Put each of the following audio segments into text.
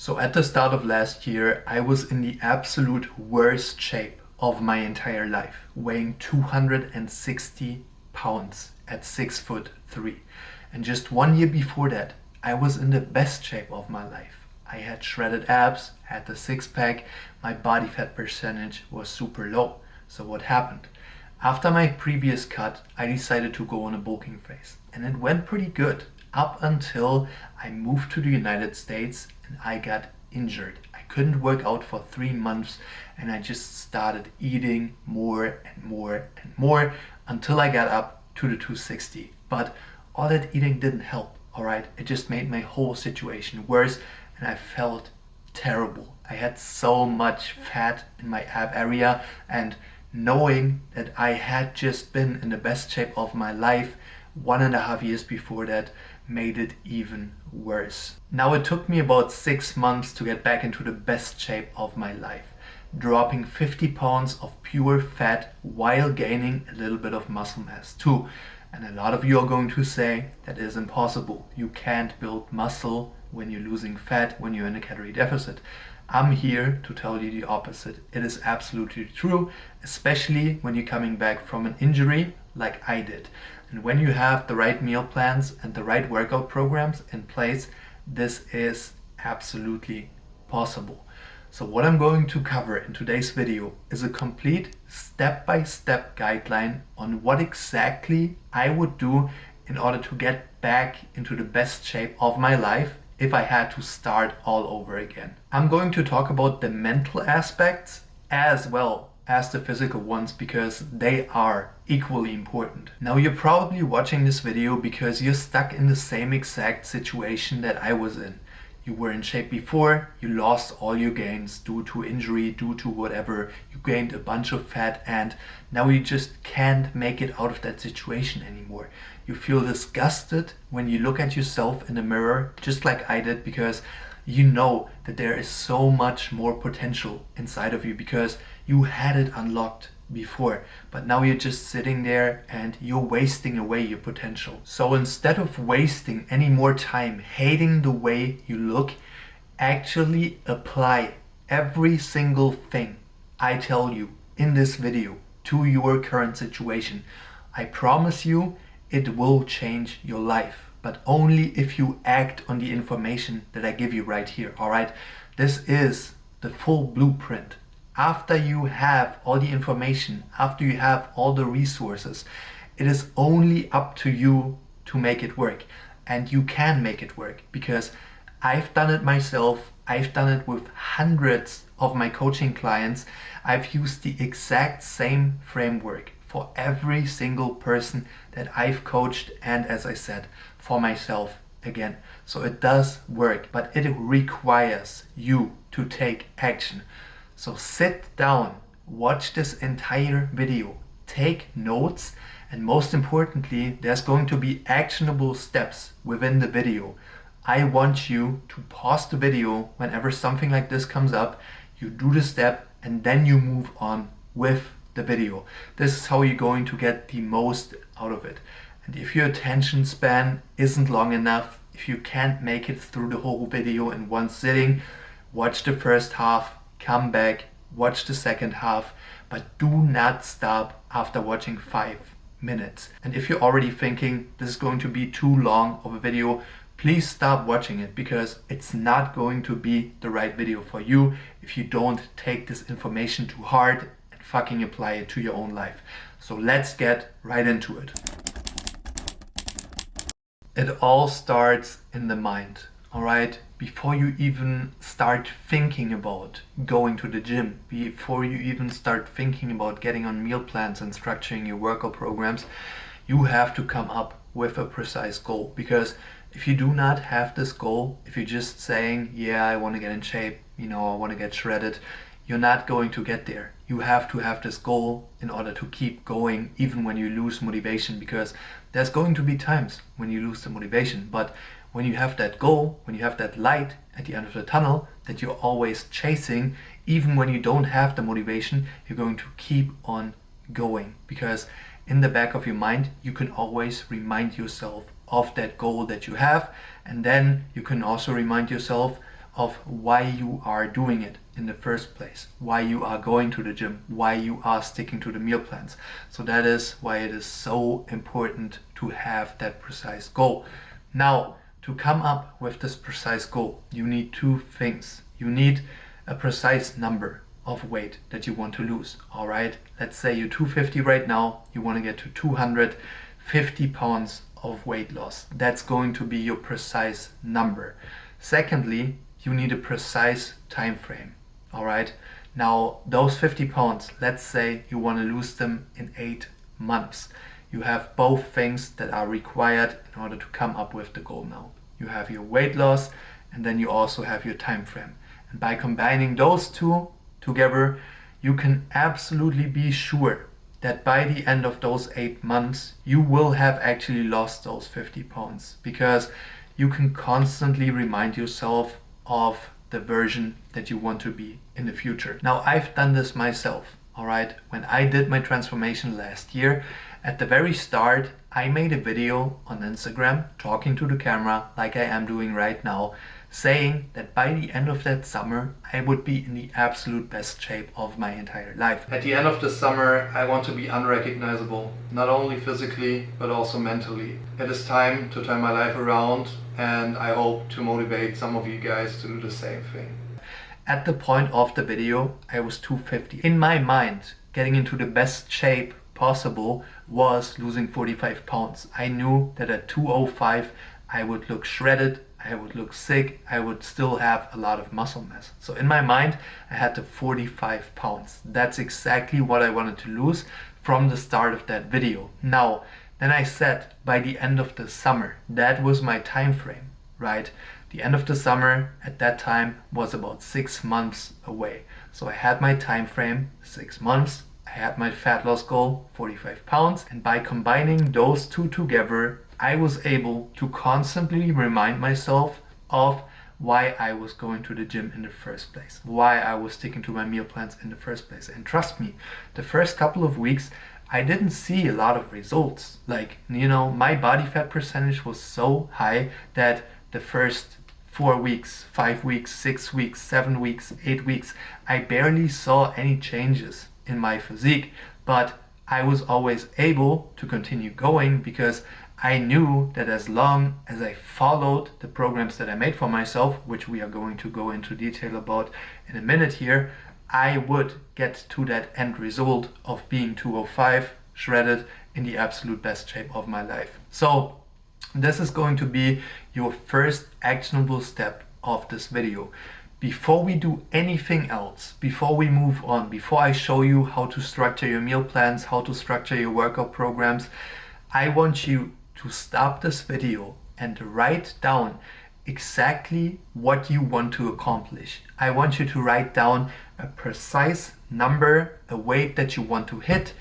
So at the start of last year, I was in the absolute worst shape of my entire life, weighing 260 pounds at 6'3". And just 1 year before that, I was in the best shape of my life. I had shredded abs, had the six pack, my body fat percentage was super low. So what happened? After my previous cut, I decided to go on a bulking phase. And it went pretty good up until I moved to the United States and I got injured. I couldn't work out for 3 months and I just started eating more and more and more until I got up to the 260. But all that eating didn't help, alright? It just made my whole situation worse and I felt terrible. I had so much fat in my ab area, and knowing that I had just been in the best shape of my life 1.5 years before that made it even worse. Now it took me about 6 months to get back into the best shape of my life, dropping 50 pounds of pure fat while gaining a little bit of muscle mass too. And a lot of you are going to say that is impossible. You can't build muscle when you're losing fat, when you're in a calorie deficit. I'm here to tell you the opposite. It is absolutely true, especially when you're coming back from an injury like I did. And when you have the right meal plans and the right workout programs in place, this is absolutely possible. So what I'm going to cover in today's video is a complete step-by-step guideline on what exactly I would do in order to get back into the best shape of my life if I had to start all over again. I'm going to talk about the mental aspects as well as the physical ones because they are equally important. Now you're probably watching this video because you're stuck in the same exact situation that I was in. You were in shape before, you lost all your gains due to injury, due to whatever, you gained a bunch of fat and now you just can't make it out of that situation anymore. You feel disgusted when you look at yourself in the mirror, just like I did, because you know that there is so much more potential inside of you because you had it unlocked before, but now you're just sitting there and you're wasting away your potential. So instead of wasting any more time hating the way you look, actually apply every single thing I tell you in this video to your current situation. I promise you it will change your life, but only if you act on the information that I give you right here, alright? This is the full blueprint. After you have all the information, after you have all the resources, it is only up to you to make it work. And you can make it work because I've done it myself. I've done it with hundreds of my coaching clients. I've used the exact same framework for every single person that I've coached, and as I said, for myself again. So it does work, but it requires you to take action. So sit down, watch this entire video, take notes, and most importantly, there's going to be actionable steps within the video. I want you to pause the video whenever something like this comes up, you do the step, and then you move on with the video. This is how you're going to get the most out of it. And if your attention span isn't long enough, if you can't make it through the whole video in one sitting, watch the first half, come back, watch the second half, but do not stop after watching 5 minutes. And if you're already thinking this is going to be too long of a video, please stop watching it because it's not going to be the right video for you if you don't take this information to heart and fucking apply it to your own life. So let's get right into it. It all starts in the mind, alright? Before you even start thinking about going to the gym, before you even start thinking about getting on meal plans and structuring your workout programs, you have to come up with a precise goal. Because if you do not have this goal, if you're just saying, yeah, I want to get in shape, I want to get shredded, you're not going to get there. You have to have this goal in order to keep going even when you lose motivation, because there's going to be times when you lose the motivation, but when you have that goal, when you have that light at the end of the tunnel that you're always chasing, even when you don't have the motivation, you're going to keep on going, because in the back of your mind you can always remind yourself of that goal that you have, and then you can also remind yourself of why you are doing it in the first place, why you are going to the gym, why you are sticking to the meal plans. So that is why it is so important to have that precise goal. Now, to come up with this precise goal, you need two things. You need a precise number of weight that you want to lose. All right, let's say you're 250 right now, you want to get to 250 pounds of weight loss. That's going to be your precise number. Secondly, you need a precise time frame. All right, now those 50 pounds, let's say you want to lose them in 8 months. You have both things that are required in order to come up with the goal now. You have your weight loss, and then you also have your time frame. And by combining those two together, you can absolutely be sure that by the end of those 8 months, you will have actually lost those 50 pounds, because you can constantly remind yourself of the version that you want to be in the future. Now, I've done this myself, all right? When I did my transformation last year, at the very start, I made a video on Instagram talking to the camera like I am doing right now, saying that by the end of that summer, I would be in the absolute best shape of my entire life. At the end of the summer, I want to be unrecognizable, not only physically, but also mentally. It is time to turn my life around, and I hope to motivate some of you guys to do the same thing. At the point of the video, I was 250. In my mind, getting into the best shape possible was losing 45 pounds. I knew that at 205, I would look shredded, I would look sick, I would still have a lot of muscle mass. So in my mind, I had the 45 pounds. That's exactly what I wanted to lose from the start of that video. Now, then I said by the end of the summer, that was my time frame, right? The end of the summer at that time was about 6 months away. So I had my time frame, 6 months. I had my fat loss goal, 45 pounds. And by combining those two together, I was able to constantly remind myself of why I was going to the gym in the first place, why I was sticking to my meal plans in the first place. And trust me, the first couple of weeks, I didn't see a lot of results. Like, you know, my body fat percentage was so high that the first 4 weeks, 5 weeks, 6 weeks, 7 weeks, 8 weeks, I barely saw any changes in my physique, but I was always able to continue going because I knew that as long as I followed the programs that I made for myself, which we are going to go into detail about in a minute here, I would get to that end result of being 205, shredded, in the absolute best shape of my life. So this is going to be your first actionable step of this video. Before we do anything else, before we move on, before I show you how to structure your meal plans, how to structure your workout programs, I want you to stop this video and write down exactly what you want to accomplish. I want you to write down a precise number, a weight that you want to hit,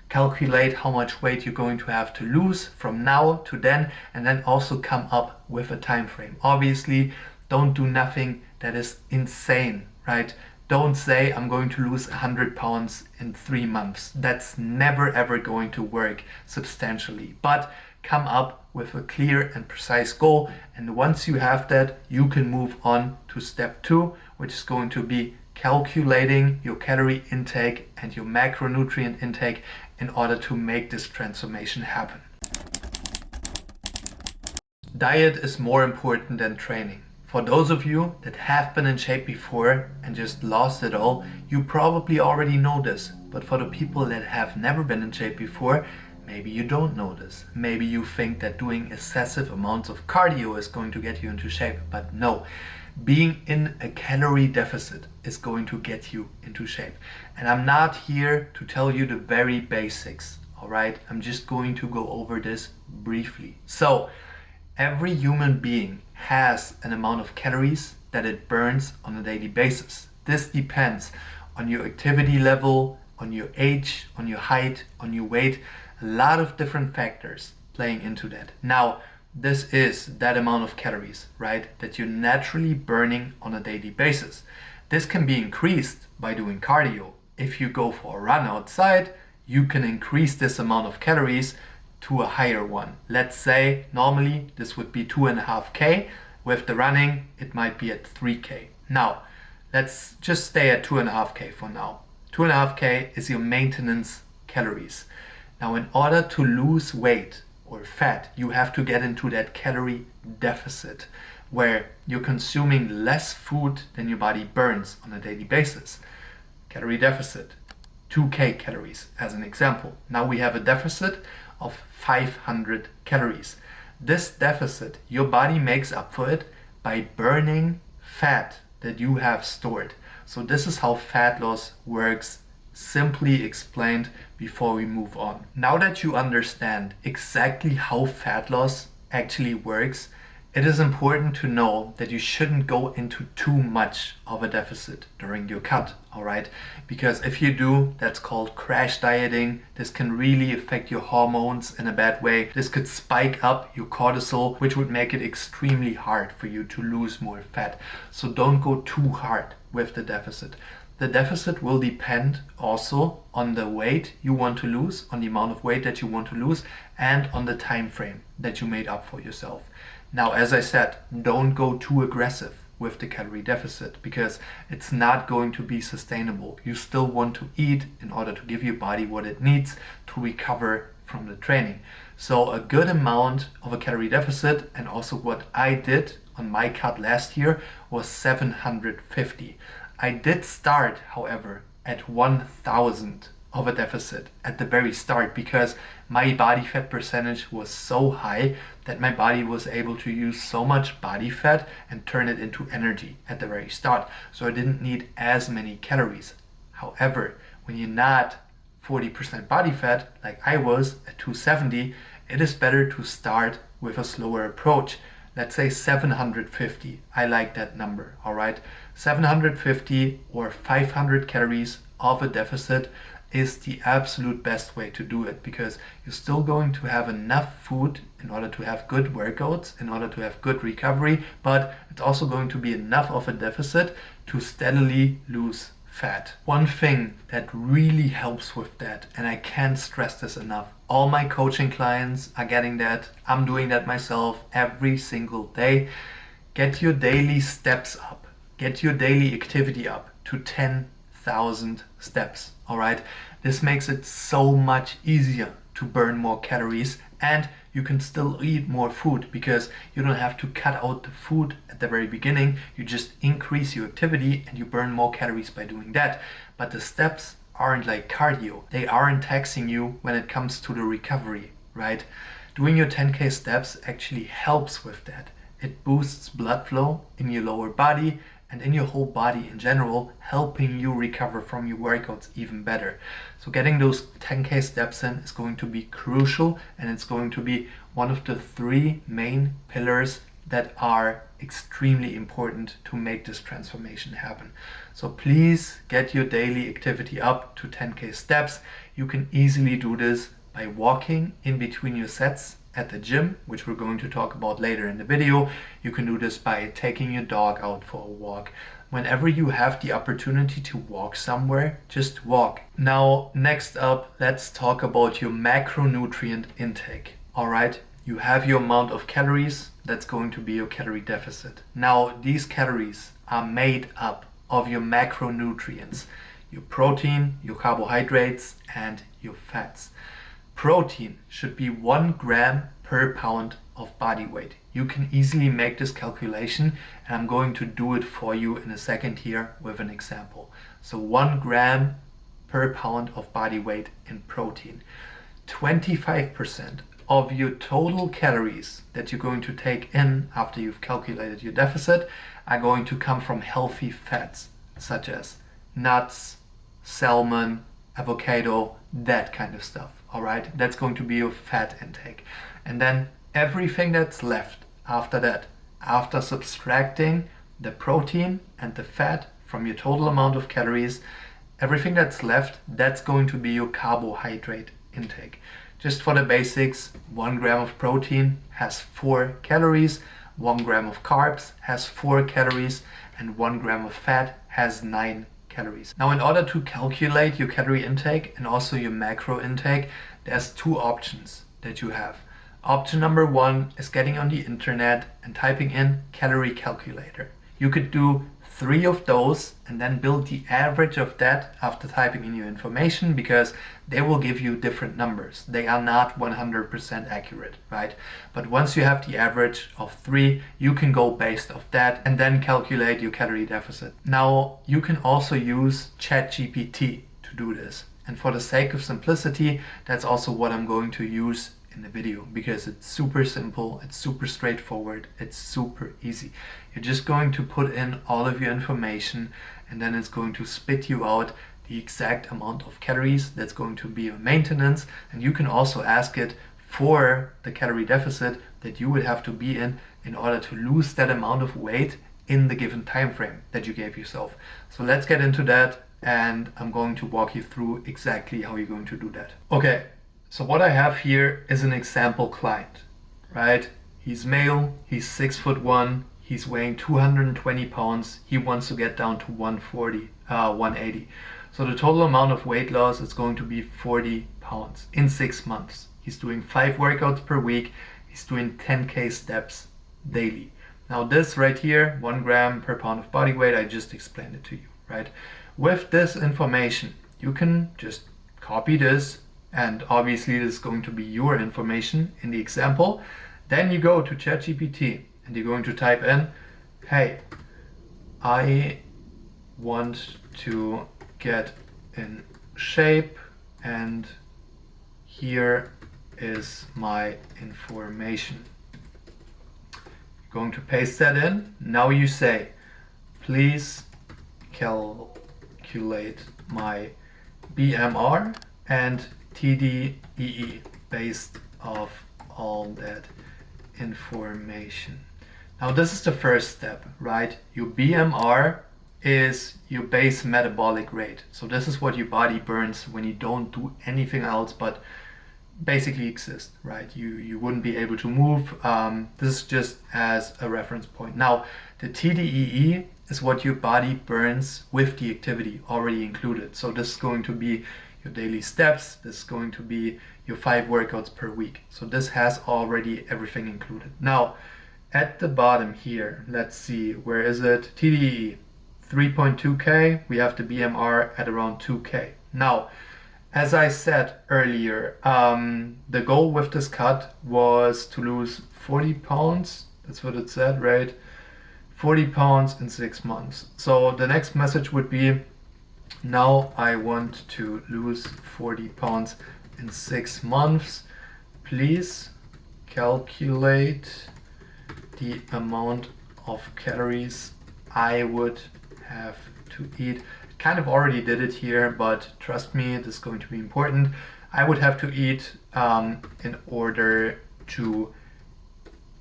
calculate how much weight you're going to have to lose from now to then, and then also come up with a time frame. Obviously, don't do nothing that is insane, right? Don't say I'm going to lose 100 pounds in 3 months. That's never ever going to work substantially. But come up with a clear and precise goal, and once you have that, you can move on to step 2, which is going to be calculating your calorie intake and your macronutrient intake in order to make this transformation happen. Diet is more important than training. For those of you that have been in shape before and just lost it all, you probably already know this. But for the people that have never been in shape before, maybe you don't know this. Maybe you think that doing excessive amounts of cardio is going to get you into shape, but no. Being in a calorie deficit is going to get you into shape. And I'm not here to tell you the very basics, all right? I'm just going to go over this briefly. So, every human being has an amount of calories that it burns on a daily basis. This depends on your activity level, on your age, on your height, on your weight, a lot of different factors playing into that. Now, this is that amount of calories, right, that you're naturally burning on a daily basis. This can be increased by doing cardio. If you go for a run outside, you can increase this amount of calories to a higher one. Let's say normally this would be 2.5K. With the running, it might be at 3K. Now, let's just stay at 2.5K for now. 2.5K is your maintenance calories. Now, in order to lose weight or fat, you have to get into that calorie deficit where you're consuming less food than your body burns on a daily basis. Calorie deficit, 2K calories as an example. Now we have a deficit of 500 calories. This deficit, your body makes up for it by burning fat that you have stored. So this is how fat loss works, simply explained before we move on. Now that you understand exactly how fat loss actually works, it is important to know that you shouldn't go into too much of a deficit during your cut, all right? Because if you do, that's called crash dieting. This can really affect your hormones in a bad way. This could spike up your cortisol, which would make it extremely hard for you to lose more fat. So don't go too hard with the deficit. The deficit will depend also on the weight you want to lose, on the amount of weight that you want to lose, and on the time frame that you made up for yourself. Now, as I said, don't go too aggressive with the calorie deficit because it's not going to be sustainable. You still want to eat in order to give your body what it needs to recover from the training. So a good amount of a calorie deficit, and also what I did on my cut last year, was 750. I did start, however, at 1000 of a deficit at the very start because my body fat percentage was so high that my body was able to use so much body fat and turn it into energy at the very start. So I didn't need as many calories. However, when you're not 40% body fat like I was at 270, it is better to start with a slower approach. Let's say 750. I like that number, all right? 750 or 500 calories of a deficit is the absolute best way to do it because you're still going to have enough food in order to have good workouts, in order to have good recovery, but it's also going to be enough of a deficit to steadily lose fat. One thing that really helps with that, and I can't stress this enough, all my coaching clients are getting that. I'm doing that myself every single day. Get your daily steps up. Get your daily activity up to 10,000 steps, all right? This makes it so much easier to burn more calories, and you can still eat more food because you don't have to cut out the food at the very beginning. You just increase your activity and you burn more calories by doing that. But the steps aren't like cardio. They aren't taxing you when it comes to the recovery, right? Doing your 10K steps actually helps with that. It boosts blood flow in your lower body and in your whole body in general, helping you recover from your workouts even better. So getting those 10K steps in is going to be crucial, and it's going to be one of the 3 main pillars that are extremely important to make this transformation happen. So please get your daily activity up to 10K steps. You can easily do this by walking in between your sets at the gym, which we're going to talk about later in the video. You can do this by taking your dog out for a walk. Whenever you have the opportunity to walk somewhere, just walk. Now, next up, let's talk about your macronutrient intake. All right, you have your amount of calories, that's going to be your calorie deficit. Now, these calories are made up of your macronutrients, your protein, your carbohydrates, and your fats. Protein should be 1 gram per pound of body weight. You can easily make this calculation, and I'm going to do it for you in a second here with an example. So 1 gram per pound of body weight in protein. 25% of your total calories that you're going to take in after you've calculated your deficit are going to come from healthy fats, such as nuts, salmon, avocado, that kind of stuff. All right, that's going to be your fat intake. And then everything that's left after that, after subtracting the protein and the fat from your total amount of calories, everything that's left, that's going to be your carbohydrate intake. Just for the basics, 1 gram of protein has 4 calories, 1 gram of carbs has 4 calories, and 1 gram of fat has 9 calories. Now, in order to calculate your calorie intake and also your macro intake, there's 2 options that you have. Option number 1 is getting on the internet and typing in calorie calculator. You could do 3 of those and then build the average of that after typing in your information, because they will give you different numbers. They are not 100% accurate, right? But once you have the average of 3, you can go based off that and then calculate your calorie deficit. Now, you can also use ChatGPT to do this. And for the sake of simplicity, that's also what I'm going to use in the video, because it's super simple, it's super straightforward, it's super easy. You're just going to put in all of your information and then it's going to spit you out the exact amount of calories that's going to be your maintenance. And you can also ask it for the calorie deficit that you would have to be in order to lose that amount of weight in the given time frame that you gave yourself. So let's get into that, and I'm going to walk you through exactly how you're going to do that. Okay. So what I have here is an example client, right? He's male, he's 6'1", he's weighing 220 pounds. He wants to get down to 140, 180. So the total amount of weight loss is going to be 40 pounds in 6 months. He's doing 5 workouts per week. He's doing 10K steps daily. Now this right here, 1 gram per pound of body weight, I just explained it to you, right? With this information, you can just copy this, and obviously this is going to be your information in the example. Then you go to ChatGPT and you're going to type in, hey, I want to get in shape and here is my information. You're going to paste that in. Now you say, please calculate my BMR and TDEE based off all that information. Now this is the first step, right? Your BMR is your base metabolic rate. So this is what your body burns when you don't do anything else but basically exist, right? You wouldn't be able to move. This is just as a reference point. Now the TDEE is what your body burns with the activity already included. So this is going to be your daily steps. This is going to be your 5 workouts per week. So this has already everything included. Now, at the bottom here, let's see, where is it? TDE, 3.2K. We have the BMR at around 2K. Now, as I said earlier, the goal with this cut was to lose 40 pounds. That's what it said, right? 40 pounds in 6 months. So the next message would be, now I want to lose 40 pounds in 6 months. Please calculate the amount of calories I would have to eat. Kind of already did it here, but trust me, this is going to be important. I would have to eat in order to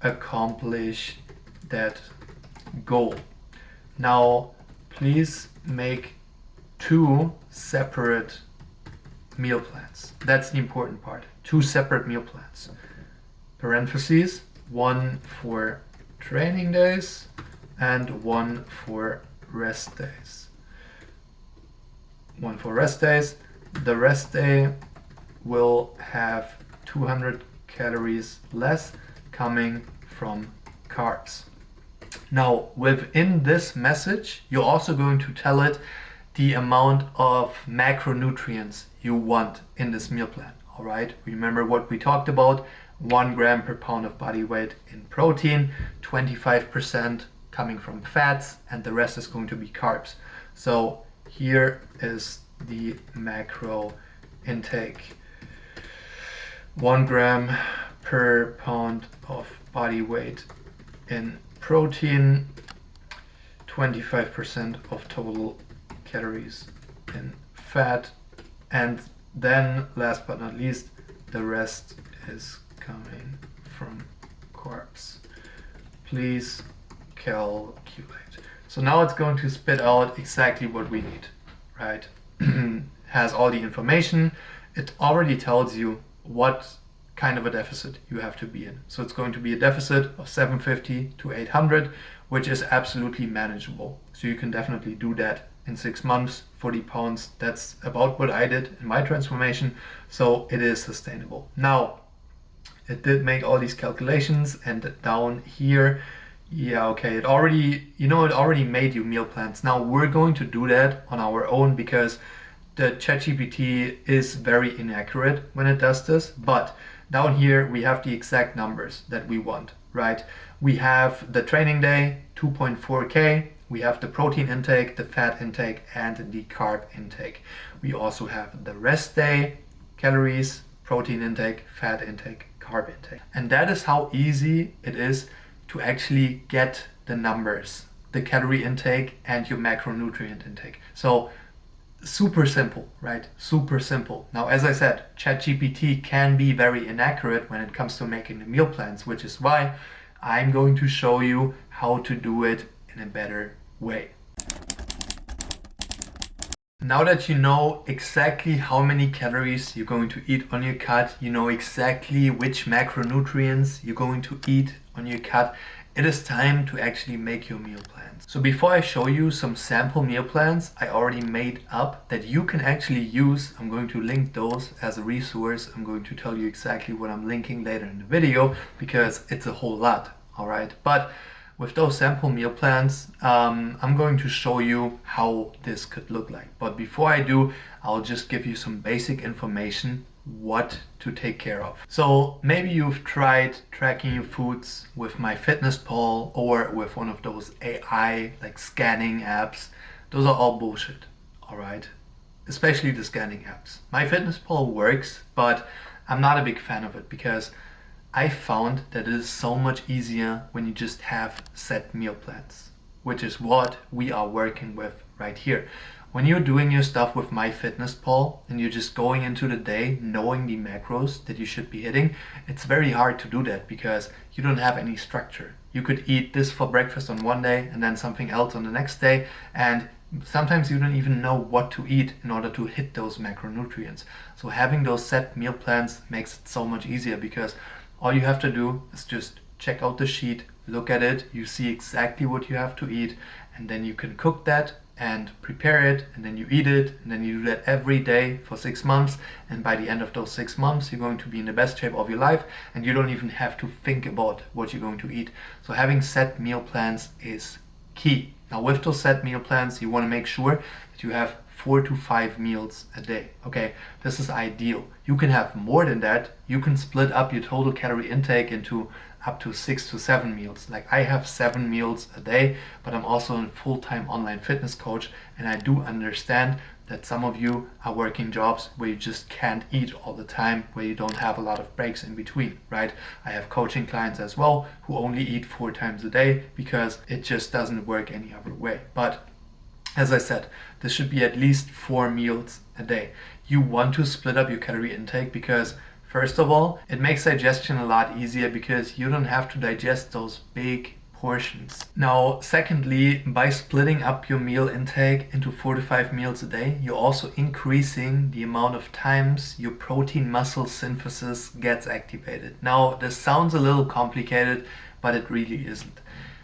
accomplish that goal. Now, please make 2 separate meal plans. That's the important part. 2 separate meal plans. Parentheses, 1 for training days and 1 for rest days. 1 for rest days. The rest day will have 200 calories less coming from carbs. Now, within this message, you're also going to tell it the amount of macronutrients you want in this meal plan. All right, remember what we talked about: 1 gram per pound of body weight in protein, 25% coming from fats, and the rest is going to be carbs. So here is the macro intake: 1 gram per pound of body weight in protein, 25% of total calories in fat, and then last but not least, the rest is coming from carbs. Please calculate. So now it's going to spit out exactly what we need, right? Has all the information. It already tells you what kind of a deficit you have to be in. So it's going to be a deficit of 750 to 800, which is absolutely manageable. So you can definitely do that in 6 months, 40 pounds. That's about what I did in my transformation. So it is sustainable. Now, It did make all these calculations, and down here, yeah, okay, it already, it already made you meal plans. Now we're going to do that on our own because the ChatGPT is very inaccurate when it does this, but down here we have the exact numbers that we want, right? We have the training day, 2.4K, we have the protein intake, the fat intake, and the carb intake. We also have the rest day, calories, protein intake, fat intake, carb intake. And that is how easy it is to actually get the numbers, the calorie intake and your macronutrient intake. So super simple, right? Super simple. Now, as I said, ChatGPT can be very inaccurate when it comes to making the meal plans, which is why I'm going to show you how to do it in a better way. Now that you know exactly how many calories you're going to eat on your cut, you know exactly which macronutrients you're going to eat on your cut, it is time to actually make your meal plans. So before I show you some sample meal plans I already made up that you can actually use, I'm going to link those as a resource. I'm going to tell you exactly what I'm linking later in the video because it's a whole lot, all right? But with those sample meal plans, I'm going to show you how this could look like. But before I do, I'll just give you some basic information what to take care of. So maybe you've tried tracking your foods with MyFitnessPal or with one of those AI like scanning apps. Those are all bullshit, all right? Especially the scanning apps. MyFitnessPal works, but I'm not a big fan of it because I found that it is so much easier when you just have set meal plans, which is what we are working with right here. When you're doing your stuff with MyFitnessPal and you're just going into the day knowing the macros that you should be hitting, it's very hard to do that because you don't have any structure. You could eat this for breakfast on one day and then something else on the next day, and sometimes you don't even know what to eat in order to hit those macronutrients. So having those set meal plans makes it so much easier because all you have to do is just check out the sheet, look at it, you see exactly what you have to eat, and then you can cook that and prepare it, and then you eat it, and then you do that every day for 6 months, and by the end of those 6 months you're going to be in the best shape of your life, and you don't even have to think about what you're going to eat. So having set meal plans is key. Now with those set meal plans, you want to make sure that you have 4 to 5 meals a day. Okay, this is ideal. You can have more than that. You can split up your total calorie intake into up to 6 to 7 meals. Like I have 7 meals a day, but I'm also a full-time online fitness coach, and I do understand that some of you are working jobs where you just can't eat all the time, where you don't have a lot of breaks in between, right? I have coaching clients as well who only eat 4 times a day because it just doesn't work any other way. But as I said, this should be at least 4 meals a day. You want to split up your calorie intake because first of all, it makes digestion a lot easier because you don't have to digest those big portions. Now, secondly, by splitting up your meal intake into 4 to 5 meals a day, you're also increasing the amount of times your protein muscle synthesis gets activated. Now, this sounds a little complicated, but it really isn't.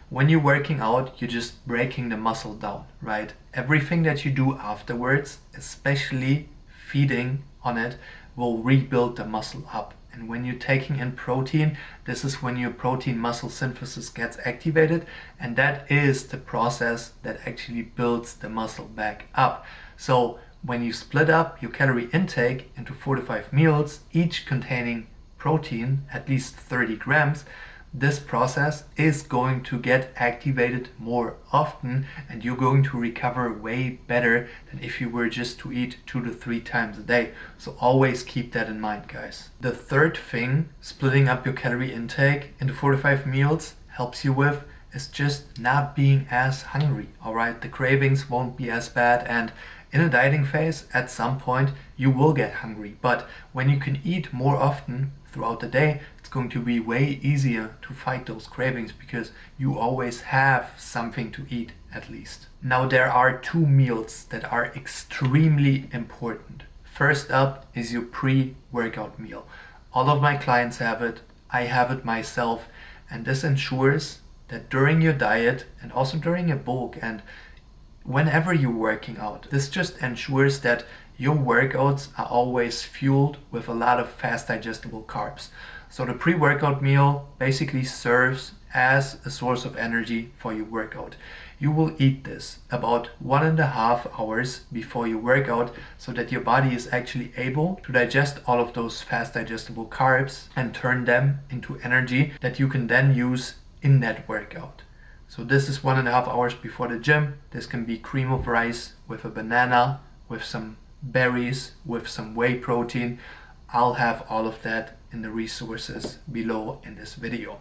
When you're working out, you're just breaking the muscle down, right? Everything that you do afterwards, especially feeding on it, will rebuild the muscle up. And when you're taking in protein, this is when your protein muscle synthesis gets activated, and that is the process that actually builds the muscle back up. So when you split up your calorie intake into 4 to 5 meals, each containing protein, at least 30 grams, this process is going to get activated more often, and you're going to recover way better than if you were just to eat 2 to 3 times a day. So always keep that in mind, guys. The third thing splitting up your calorie intake into 4 to 5 meals helps you with is just not being as hungry, all right? The cravings won't be as bad, and in a dieting phase, at some point, you will get hungry. But when you can eat more often throughout the day, it's going to be way easier to fight those cravings because you always have something to eat at least. Now, there are 2 meals that are extremely important. First up is your pre-workout meal. All of my clients have it. I have it myself. And this ensures that during your diet and also during your bulk and whenever you're working out, this just ensures that your workouts are always fueled with a lot of fast digestible carbs. So the pre-workout meal basically serves as a source of energy for your workout. You will eat this about 1.5 hours before your workout so that your body is actually able to digest all of those fast digestible carbs and turn them into energy that you can then use in that workout. So this is 1.5 hours before the gym. This can be cream of rice with a banana, with some berries, with some whey protein. I'll have all of that in the resources below in this video.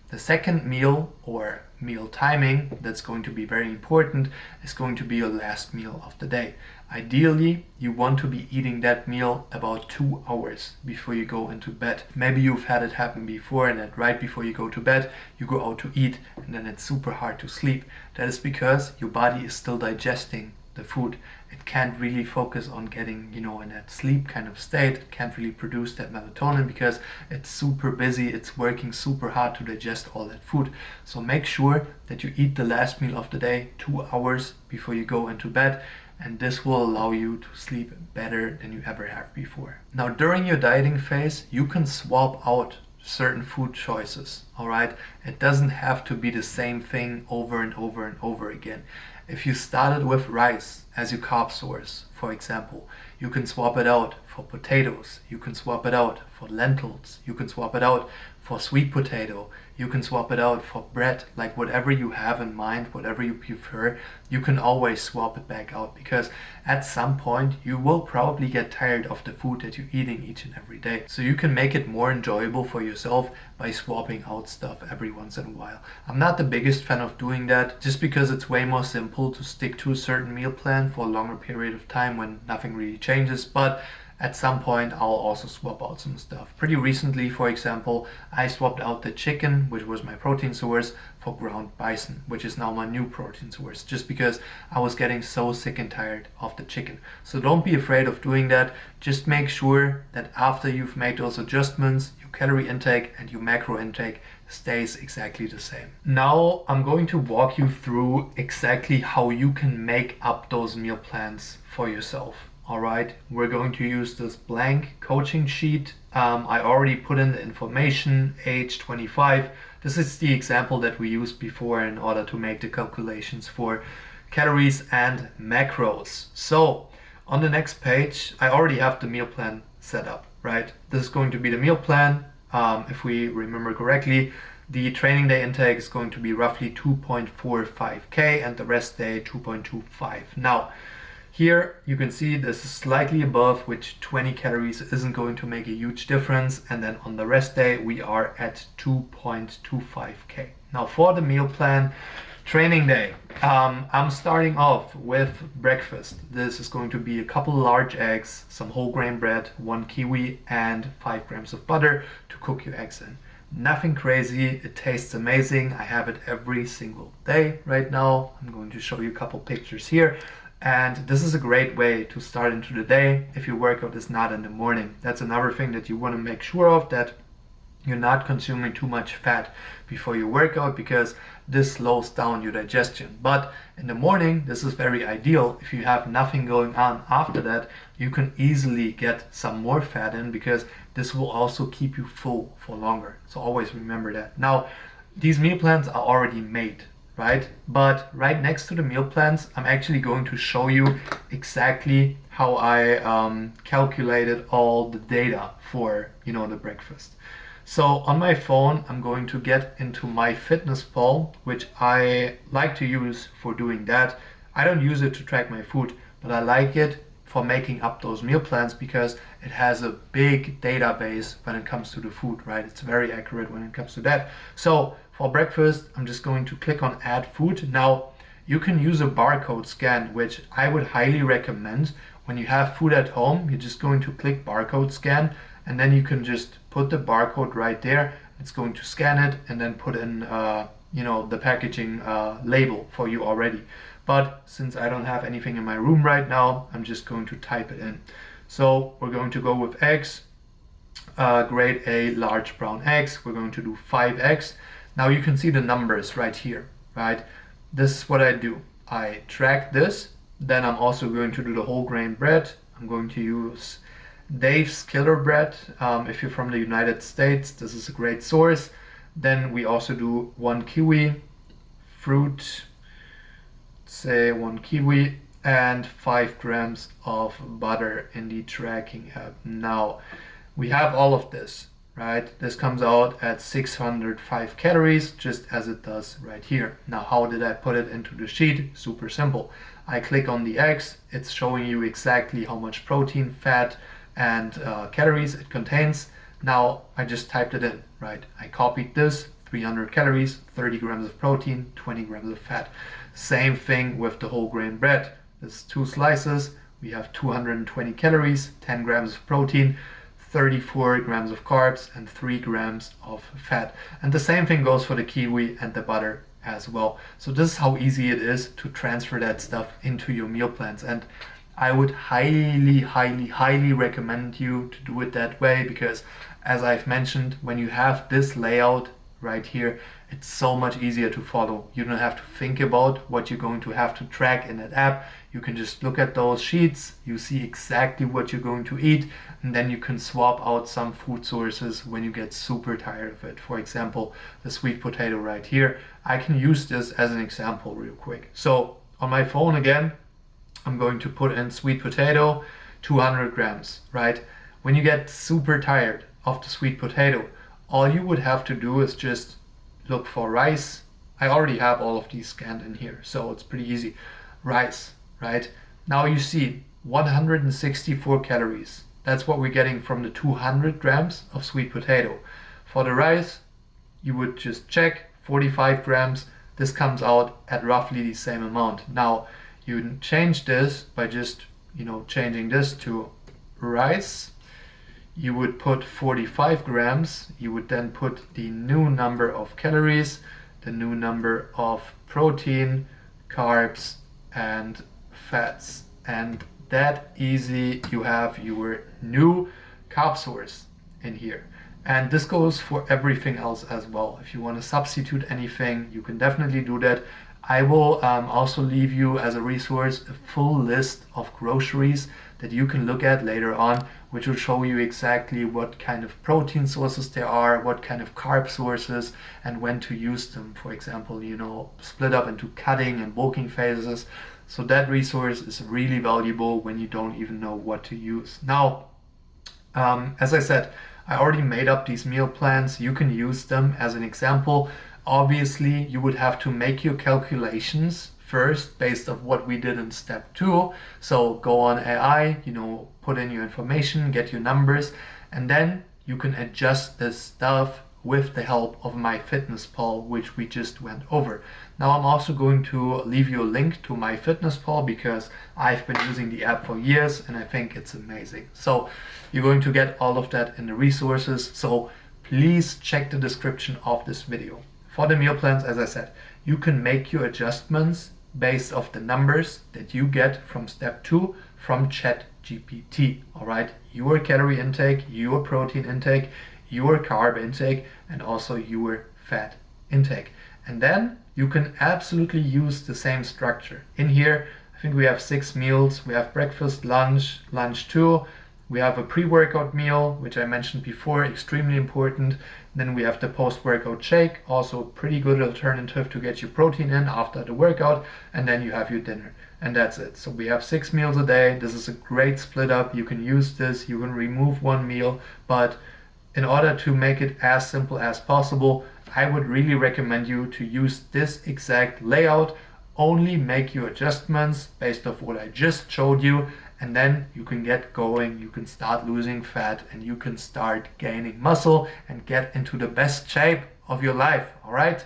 The second meal or meal timing that's going to be very important is going to be your last meal of the day. Ideally, you want to be eating that meal about 2 hours before you go into bed. Maybe you've had it happen before and that right before you go to bed, you go out to eat and then it's super hard to sleep. That is because your body is still digesting the food. It can't really focus on getting, in that sleep kind of state. It can't really produce that melatonin because it's super busy. It's working super hard to digest all that food. So make sure that you eat the last meal of the day 2 hours before you go into bed, and this will allow you to sleep better than you ever have before. Now, during your dieting phase, you can swap out certain food choices, all right? It doesn't have to be the same thing over and over and over again. If you started with rice as your carb source, for example, you can swap it out for potatoes, you can swap it out for lentils, you can swap it out for sweet potato, you can swap it out for bread, like whatever you have in mind, whatever you prefer, you can always swap it back out, because at some point you will probably get tired of the food that you're eating each and every day. So you can make it more enjoyable for yourself by swapping out stuff every once in a while. I'm not the biggest fan of doing that, just because it's way more simple to stick to a certain meal plan for a longer period of time when nothing really changes, but at some point I'll also swap out some stuff. Pretty recently, for example, I swapped out the chicken, which was my protein source, for ground bison, which is now my new protein source, just because I was getting so sick and tired of the chicken. So don't be afraid of doing that. Just make sure that after you've made those adjustments, your calorie intake and your macro intake stays exactly the same. Now I'm going to walk you through exactly how you can make up those meal plans for yourself. All right, we're going to use this blank coaching sheet. I already put in the information, age 25. This is the example that we used before in order to make the calculations for calories and macros. So on the next page, I already have the meal plan set up, right? This is going to be the meal plan. If we remember correctly, the training day intake is going to be roughly 2.45K and the rest day 2.25. Now, here you can see this is slightly above, which 20 calories isn't going to make a huge difference. And then on the rest day, we are at 2.25K. Now for the meal plan training day, I'm starting off with breakfast. This is going to be a couple large eggs, some whole grain bread, 1 kiwi, and 5 grams of butter to cook your eggs in. Nothing crazy, it tastes amazing. I have it every single day right now. I'm going to show you a couple pictures here. And this is a great way to start into the day if your workout is not in the morning. That's another thing that you want to make sure of, that you're not consuming too much fat before your workout, because this slows down your digestion. But in the morning, this is very ideal. If you have nothing going on after that, you can easily get some more fat in, because this will also keep you full for longer. So always remember that. Now, these meal plans are already made, right? But right next to the meal plans, I'm actually going to show you exactly how I calculated all the data for, the breakfast. So on my phone, I'm going to get into MyFitnessPal, which I like to use for doing that. I don't use it to track my food, but I like it for making up those meal plans, because it has a big database when it comes to the food, right? It's very accurate when it comes to that. So for breakfast, I'm just going to click on add food. Now you can use a barcode scan, which I would highly recommend. When you have food at home, you're just going to click barcode scan, and then you can just put the barcode right there. It's going to scan it and then put in the packaging label for you already. But since I don't have anything in my room right now, I'm just going to type it in. So we're going to go with eggs, grade A large brown eggs. We're going to do 5 eggs. Now you can see the numbers right here, right? This is what I do. I track this. Then I'm also going to do the whole grain bread. I'm going to use Dave's Killer Bread. If you're from the United States, this is a great source. Then we also do 1 kiwi, fruit, say 1 kiwi, and 5 grams of butter in the tracking app. Now we have all of this, right? This comes out at 605 calories, just as it does right here. Now, how did I put it into the sheet? Super simple. I click on the X, it's showing you exactly how much protein, fat, and calories it contains. Now, I just typed it in, right? I copied this, 300 calories, 30 grams of protein, 20 grams of fat. Same thing with the whole grain bread. There's 2 slices, we have 220 calories, 10 grams of protein, 34 grams of carbs, and 3 grams of fat. And the same thing goes for the kiwi and the butter as well. So this is how easy it is to transfer that stuff into your meal plans. And I would highly recommend you to do it that way, because as I've mentioned, when you have this layout right here, it's so much easier to follow. You don't have to think about what you're going to have to track in that app. You can just look at those sheets, you see exactly what you're going to eat, and then you can swap out some food sources when you get super tired of it. For example, the sweet potato right here. I can use this as an example real quick. So on my phone again, I'm going to put in sweet potato, 200 grams, right? When you get super tired of the sweet potato, all you would have to do is just look for rice. I already have all of these scanned in here, so it's pretty easy. Rice, right? Now you see 164 calories. That's what we're getting from the 200 grams of sweet potato. For the rice, you would just check 45 grams. This comes out at roughly the same amount. Now, you change this by just, changing this to rice. You would put 45 grams. You would then put the new number of calories, the new number of protein, carbs, and fats. And that easy, you have your new carb source in here. And this goes for everything else as well. If you want to substitute anything, you can definitely do that. I will also leave you as a resource a full list of groceries that you can look at later on, which will show you exactly what kind of protein sources there are, what kind of carb sources, and when to use them. For example, split up into cutting and bulking phases. So that resource is really valuable when you don't even know what to use. Now, as I said, I already made up these meal plans. You can use them as an example. Obviously, you would have to make your calculations first based on what we did in step 2. So go on AI, put in your information, get your numbers, and then you can adjust this stuff with the help of MyFitnessPal, which we just went over. Now I'm also going to leave you a link to MyFitnessPal because I've been using the app for years and I think it's amazing. So you're going to get all of that in the resources. So please check the description of this video. For the meal plans, as I said, you can make your adjustments based off the numbers that you get from step 2 from ChatGPT. All right, your calorie intake, your protein intake, your carb intake, and also your fat intake. And then you can absolutely use the same structure. In here, I think we have 6 meals. We have breakfast, lunch, lunch 2. We have a pre-workout meal, which I mentioned before, extremely important. Then we have the post-workout shake, also a pretty good alternative to get your protein in after the workout. And then you have your dinner. And that's it. So we have 6 meals a day. This is a great split up. You can use this. You can remove one meal. But in order to make it as simple as possible, I would really recommend you to use this exact layout. Only make your adjustments based off what I just showed you, and then you can get going, you can start losing fat, and you can start gaining muscle and get into the best shape of your life, all right?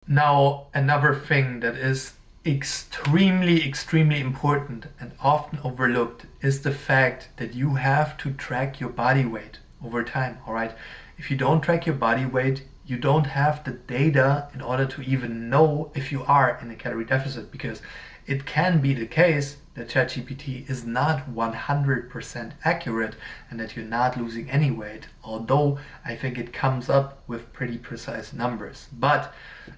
Now, another thing that is extremely important and often overlooked is the fact that you have to track your body weight over time, all right? If you don't track your body weight, you don't have the data in order to even know if you are in a calorie deficit, because it can be the case that ChatGPT is not 100% accurate and that you're not losing any weight, although I think it comes up with pretty precise numbers. But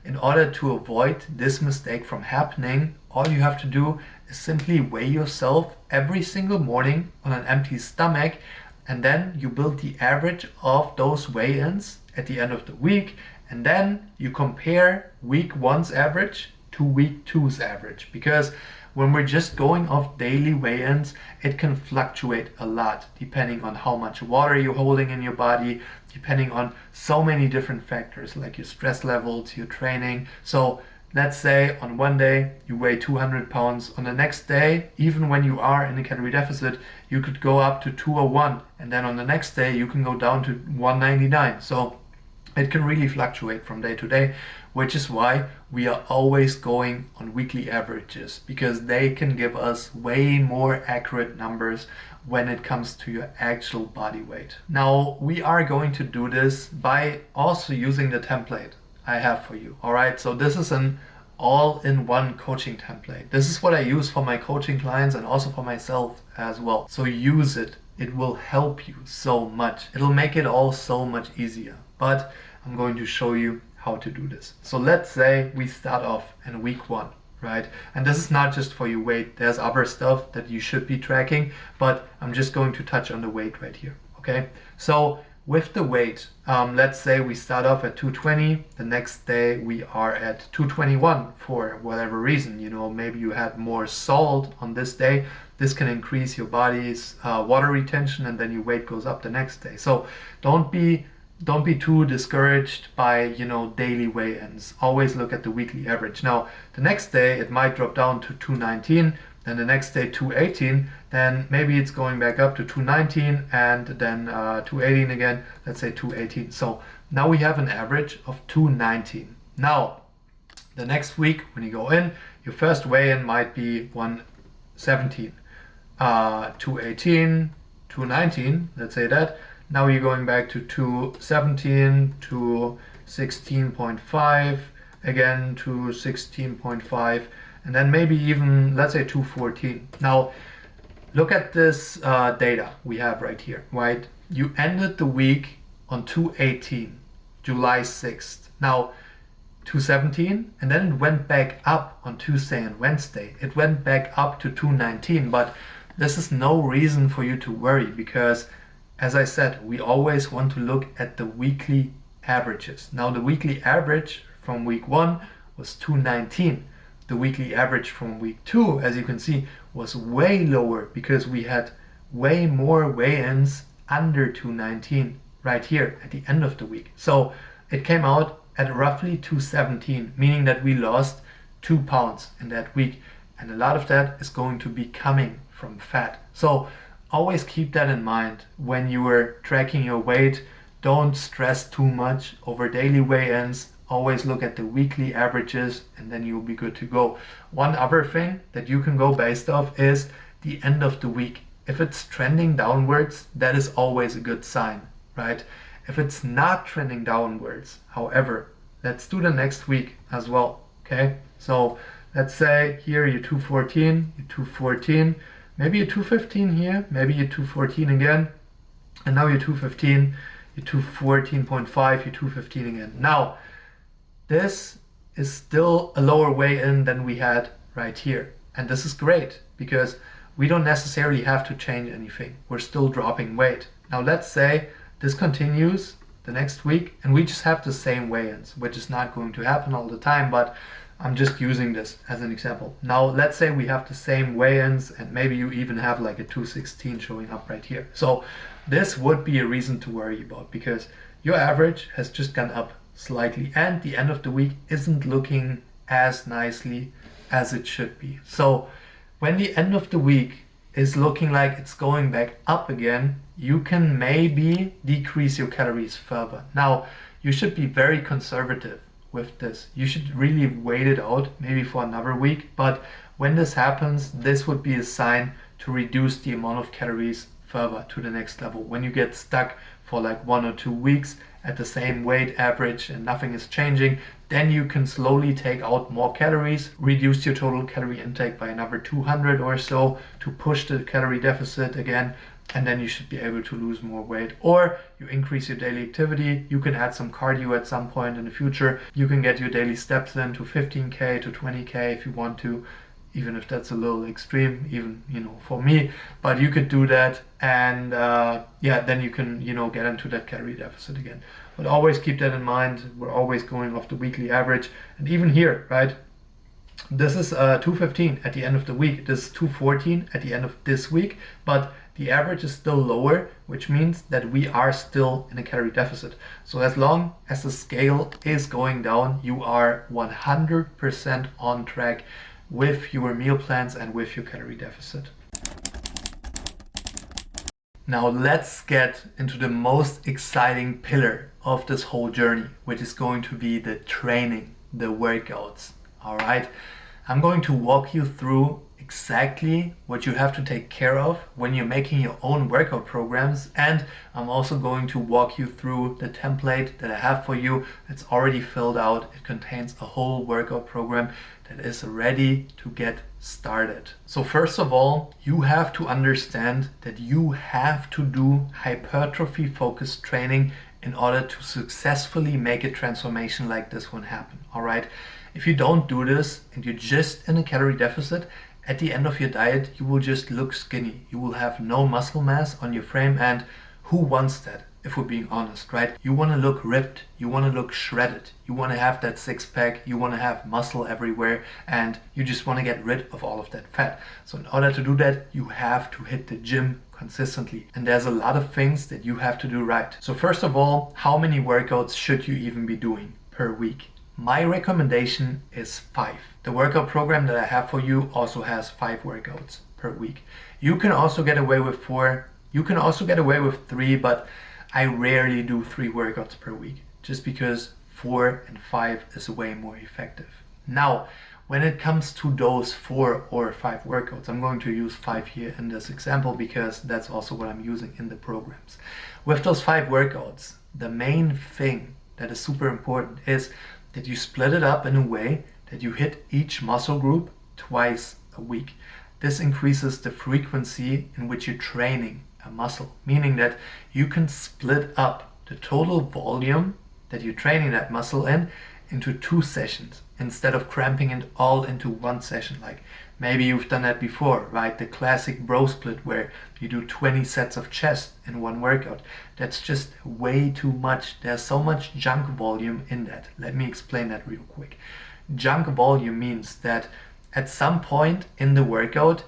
in order to avoid this mistake from happening, all you have to do is simply weigh yourself every single morning on an empty stomach, and then you build the average of those weigh-ins at the end of the week, and then you compare week 1's average to week 2's average, because when we're just going off daily weigh-ins, it can fluctuate a lot depending on how much water you're holding in your body, depending on so many different factors like your stress levels, your training. So let's say on one day you weigh 200 pounds, on the next day, even when you are in a calorie deficit, you could go up to 201, and then on the next day you can go down to 199. So it can really fluctuate from day to day, which is why we are always going on weekly averages, because they can give us way more accurate numbers when it comes to your actual body weight. Now, we are going to do this by also using the template I have for you. All right, so this is an all-in-one coaching template. This is what I use for my coaching clients and also for myself as well. So use it. It will help you so much. It'll make it all so much easier. But I'm going to show you how to do this. So let's say we start off in week 1, right? And this is not just for your weight. There's other stuff that you should be tracking, but I'm just going to touch on the weight right here, okay? So with the weight, let's say we start off at 220, the next day we are at 221 for whatever reason. You know, maybe you had more salt on this day. This can increase your body's water retention, and then your weight goes up the next day. So don't be too discouraged by, you know, daily weigh-ins. Always look at the weekly average. Now, the next day it might drop down to 219, then the next day 218, then maybe it's going back up to 219, and then 218 again, let's say 218. So now we have an average of 219. Now, the next week when you go in, your first weigh-in might be 117, 218, 219, let's say that. Now you're going back to 217, to 16.5, again to 16.5, and then maybe even, let's say 214. Now, look at this data we have right here, right? You ended the week on 218, July 6th. Now, 217, and then it went back up on Tuesday and Wednesday. It went back up to 219, but this is no reason for you to worry, because as I said, we always want to look at the weekly averages. Now, the weekly average from week 1 was 219. The weekly average from week 2, as you can see, was way lower because we had way more weigh-ins under 219 right here at the end of the week. So it came out at roughly 217, meaning that we lost 2 pounds in that week. And a lot of that is going to be coming from fat. So always keep that in mind when you are tracking your weight. Don't stress too much over daily weigh-ins. Always look at the weekly averages, and then you'll be good to go. One other thing that you can go based off is the end of the week. If it's trending downwards, that is always a good sign, right? If it's not trending downwards, however, let's do the next week as well, okay? So let's say here you're 214, you're 214, maybe you're 215 here, maybe you're 214 again, and now you're 215, you're 214.5, you're 215 again. Now, this is still a lower weigh-in than we had right here. And this is great because we don't necessarily have to change anything. We're still dropping weight. Now let's say this continues the next week and we just have the same weigh-ins, which is not going to happen all the time, but I'm just using this as an example. Now let's say we have the same weigh-ins and maybe you even have like a 216 showing up right here. So this would be a reason to worry about because your average has just gone up slightly and the end of the week isn't looking as nicely as it should be. So when the end of the week is looking like it's going back up again, you can maybe decrease your calories further. Now, you should be very conservative with this. You should really wait it out maybe for another week, but when this happens, this would be a sign to reduce the amount of calories further to the next level. When you get stuck for like 1 or 2 weeks at the same weight average and nothing is changing, then you can slowly take out more calories, reduce your total calorie intake by another 200 or so to push the calorie deficit again, and then you should be able to lose more weight. Or you increase your daily activity, you can add some cardio at some point in the future, you can get your daily steps in to 15k to 20k if you want to, even if that's a little extreme, even, for me, but you could do that, and then you can, get into that calorie deficit again. But always keep that in mind. We're always going off the weekly average, and even here, right, this is 215 at the end of the week, this is 214 at the end of this week, but the average is still lower, which means that we are still in a calorie deficit. So as long as the scale is going down, you are 100% on track with your meal plans and with your calorie deficit. Now let's get into the most exciting pillar of this whole journey, which is going to be the training, the workouts. All right, I'm going to walk you through exactly what you have to take care of when you're making your own workout programs, and I'm also going to walk you through the template that I have for you. It's already filled out. It contains a whole workout program that is ready to get started. So first of all, you have to understand that you have to do hypertrophy focused training in order to successfully make a transformation like this one happen. All right, if you don't do this and you're just in a calorie deficit, at the end of your diet, you will just look skinny. You will have no muscle mass on your frame, and who wants that, if we're being honest, right? You want to look ripped, you want to look shredded, you want to have that six pack, you want to have muscle everywhere, and you just want to get rid of all of that fat. So in order to do that, you have to hit the gym consistently, and there's a lot of things that you have to do right. So first of all, how many workouts should you even be doing per week? My recommendation is 5. The workout program that I have for you also has 5 workouts per week. You can also get away with 4. You can also get away with 3, but I rarely do 3 workouts per week, just because 4 and 5 is way more effective. Now, when it comes to those 4 or 5 workouts, I'm going to use 5 here in this example because that's also what I'm using in the programs. With those 5 workouts, the main thing that is super important is that you split it up in a way that you hit each muscle group twice a week. This increases the frequency in which you're training a muscle, meaning that you can split up the total volume that you're training that muscle in into 2 sessions instead of cramping it all into 1 session. Like maybe you've done that before, right? The classic bro split where you do 20 sets of chest in 1 workout. That's just way too much. There's so much junk volume in that. Let me explain that real quick. Junk volume means that at some point in the workout,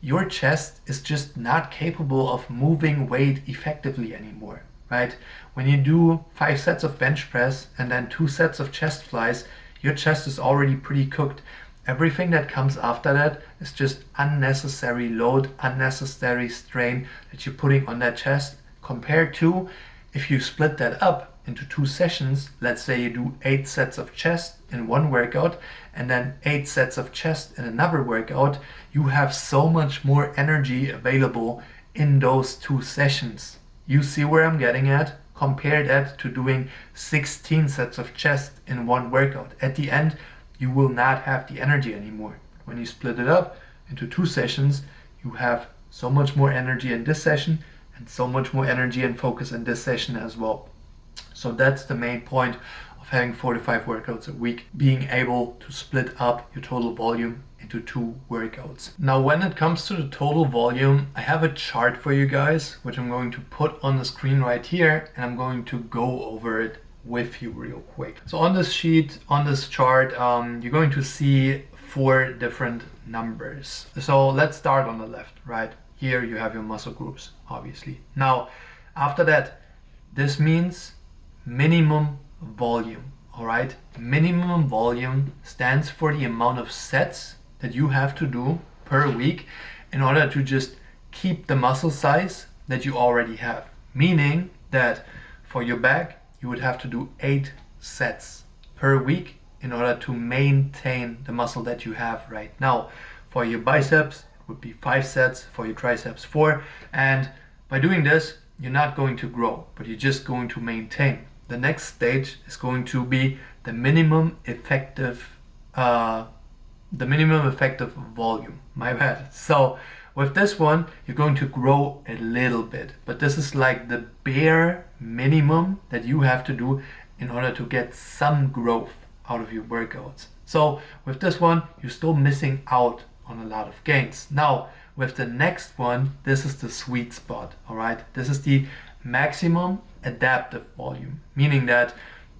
your chest is just not capable of moving weight effectively anymore, right? When you do 5 sets of bench press and then 2 sets of chest flies, your chest is already pretty cooked. Everything that comes after that is just unnecessary load, unnecessary strain that you're putting on that chest, compared to if you split that up into 2 sessions. Let's say you do 8 sets of chest in 1 workout and then 8 sets of chest in another workout. You have so much more energy available in those 2 sessions. You see where I'm getting at? Compare that to doing 16 sets of chest in 1 workout. At the end, you will not have the energy anymore. When you split it up into 2 sessions, you have so much more energy in this session and so much more energy and focus in this session as well. So that's the main point of having 4 to 5 workouts a week, being able to split up your total volume into 2 workouts. Now, when it comes to the total volume, I have a chart for you guys, which I'm going to put on the screen right here, and I'm going to go over it with you real quick. So on this sheet, on this chart, you're going to see 4 different numbers. So let's start on the left, right? Here you have your muscle groups, obviously. Now, after that, this means minimum volume, all right? Minimum volume stands for the amount of sets that you have to do per week in order to just keep the muscle size that you already have. Meaning that for your back, you would have to do 8 sets per week in order to maintain the muscle that you have right now. For your biceps, it would be 5 sets, for your triceps 4. And by doing this, you're not going to grow, but you're just going to maintain. The next stage is going to be the minimum effective volume. My bad. So with this one, you're going to grow a little bit, but this is like the bare minimum that you have to do in order to get some growth out of your workouts. So with this one, you're still missing out on a lot of gains. Now, with the next one, this is the sweet spot, all right? This is the maximum adaptive volume, meaning that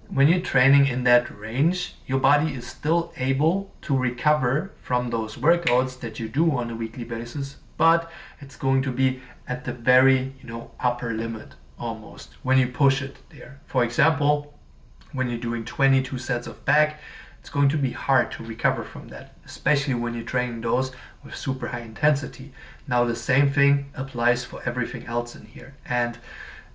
when you're training in that range, your body is still able to recover from those workouts that you do on a weekly basis, but it's going to be at the very, upper limit almost when you push it there. For example, when you're doing 22 sets of back, it's going to be hard to recover from that, especially when you're training those with super high intensity. Now, the same thing applies for everything else in here. And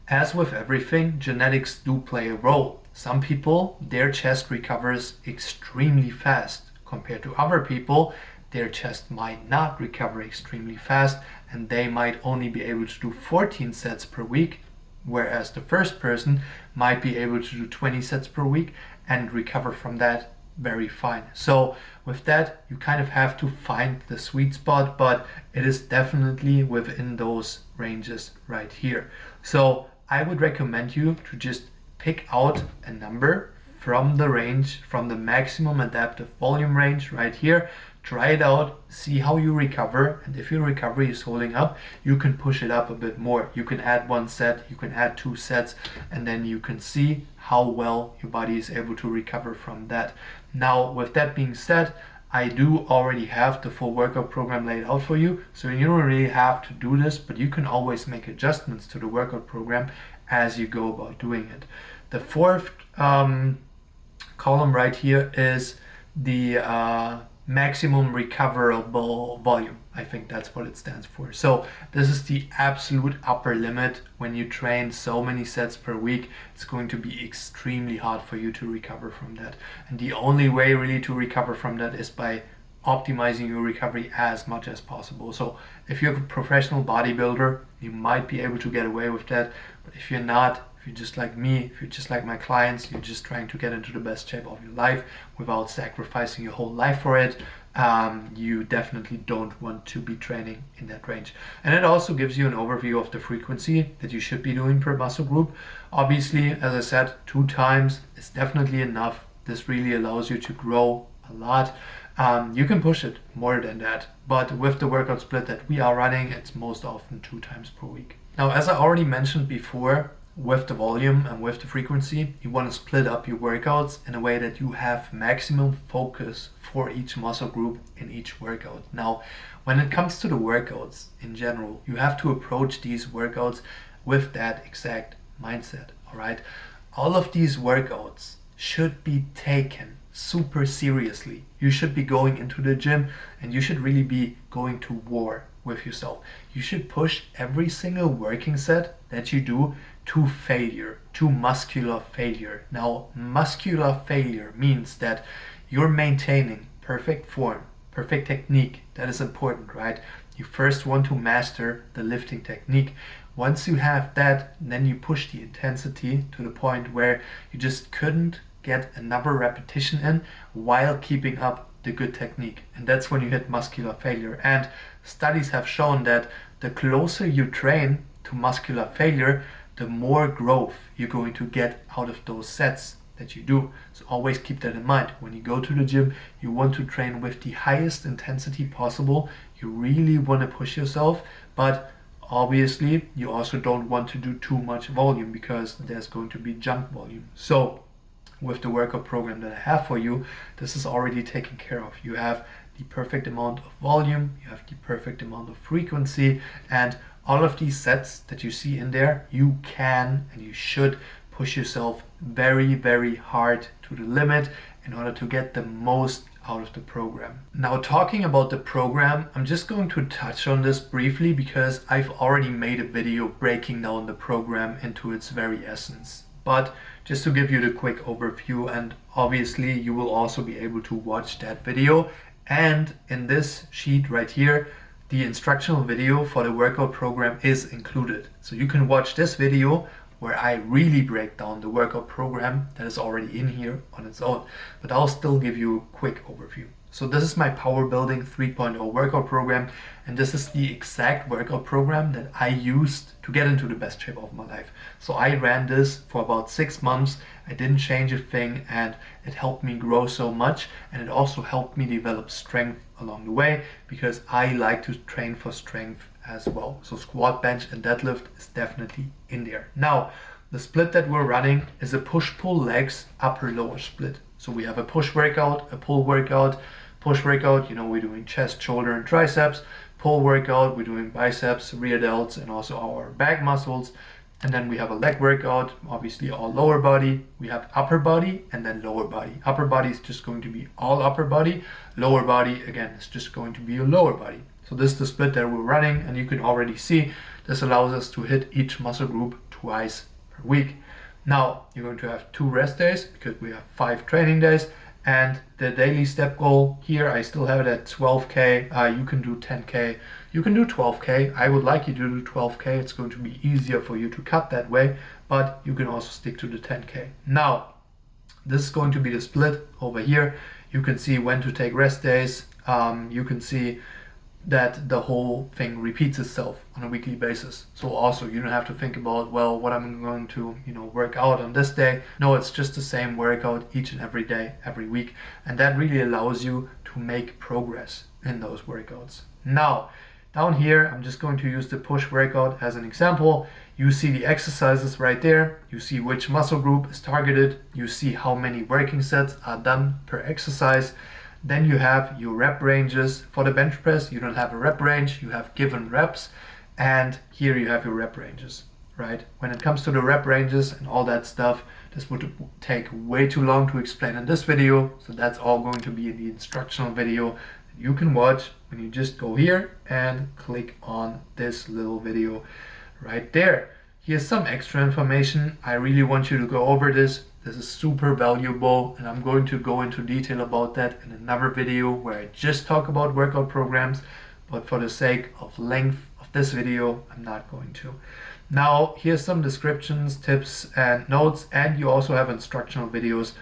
as with everything, genetics do play a role. Some people, their chest recovers extremely fast compared to other people. Their chest might not recover extremely fast, and they might only be able to do 14 sets per week, whereas the first person might be able to do 20 sets per week and recover from that very fine. So with that, you kind of have to find the sweet spot, but it is definitely within those ranges right here. So I would recommend you to just pick out a number from the range, from the maximum adaptive volume range right here. Try it out, see how you recover, and if your recovery is holding up, you can push it up a bit more. You can add 1 set, you can add 2 sets, and then you can see how well your body is able to recover from that. Now, with that being said, I do already have the full workout program laid out for you, so you don't really have to do this, but you can always make adjustments to the workout program as you go about doing it. The fourth column right here is the maximum recoverable volume. I think that's what it stands for. So this is the absolute upper limit. When you train so many sets per week, it's going to be extremely hard for you to recover from that. And the only way really to recover from that is by optimizing your recovery as much as possible. So if you're a professional bodybuilder, you might be able to get away with that. But if you're not, if you're just like me, if you're just like my clients, you're just trying to get into the best shape of your life without sacrificing your whole life for it, you definitely don't want to be training in that range. And it also gives you an overview of the frequency that you should be doing per muscle group. Obviously, as I said, 2 times is definitely enough. This really allows you to grow a lot. You can push it more than that, but with the workout split that we are running, it's most often 2 times per week. Now, as I already mentioned before, with the volume and with the frequency, you want to split up your workouts in a way that you have maximum focus for each muscle group in each workout. Now, when it comes to the workouts in general, you have to approach these workouts with that exact mindset, all right? All of these workouts should be taken super seriously. You should be going into the gym and you should really be going to war with yourself. You should push every single working set that you do to failure, to muscular failure. Now, muscular failure means that you're maintaining perfect form, perfect technique. That is important, right? You first want to master the lifting technique. Once you have that, then you push the intensity to the point where you just couldn't get another repetition in while keeping up the good technique. And that's when you hit muscular failure. And studies have shown that the closer you train to muscular failure, the more growth you're going to get out of those sets that you do. So always keep that in mind. When you go to the gym, you want to train with the highest intensity possible. You really want to push yourself, but obviously you also don't want to do too much volume because there's going to be junk volume. So with the workout program that I have for you, this is already taken care of. You have the perfect amount of volume, you have the perfect amount of frequency, and all of these sets that you see in there, you can and you should push yourself very, very hard to the limit in order to get the most out of the program. Now, talking about the program, I'm just going to touch on this briefly because I've already made a video breaking down the program into its very essence. But just to give you the quick overview, and obviously you will also be able to watch that video. And in this sheet right here, the instructional video for the workout program is included. So you can watch this video where I really break down the workout program that is already in here on its own, but I'll still give you a quick overview. So this is my Powerbuilding 3.0 workout program, and this is the exact workout program that I used to get into the best shape of my life. So I ran this for about 6 months. I didn't change a thing, and it helped me grow so much, and it also helped me develop strength along the way, because I like to train for strength as well. So squat, bench and deadlift is definitely in there. Now, the split that we're running is a push-pull legs upper lower split. So we have a push workout, a pull workout. Push workout, we're doing chest, shoulder and triceps. Pull workout, we're doing biceps, rear delts and also our back muscles. And then we have a leg workout, obviously all lower body. We have upper body and then lower body. Upper body is just going to be all upper body. Lower body, again, is just going to be a lower body. So this is the split that we're running, and you can already see this allows us to hit each muscle group twice per week. Now, you're going to have 2 rest days because we have 5 training days. And the daily step goal here, I still have it at 12K. You can do 10K, you can do 12K. I would like you to do 12K. It's going to be easier for you to cut that way, but you can also stick to the 10K. Now, this is going to be the split over here. You can see when to take rest days. You can see that the whole thing repeats itself on a weekly basis. So also you don't have to think about, well, what I'm going to, work out on this day. No, it's just the same workout each and every day, every week. And that really allows you to make progress in those workouts. Now, down here, I'm just going to use the push workout as an example. You see the exercises right there. You see which muscle group is targeted. You see how many working sets are done per exercise. Then you have your rep ranges. For the bench press, you don't have a rep range, you have given reps, and here you have your rep ranges, right? When it comes to the rep ranges and all that stuff, this would take way too long to explain in this video, so that's all going to be in the instructional video that you can watch when you just go here and click on this little video right there. Here's some extra information. I really want you to go over this. This is super valuable, and I'm going to go into detail about that in another video where I just talk about workout programs, but for the sake of length of this video, I'm not going to. Now, here's some descriptions, tips and notes, and you also have instructional videos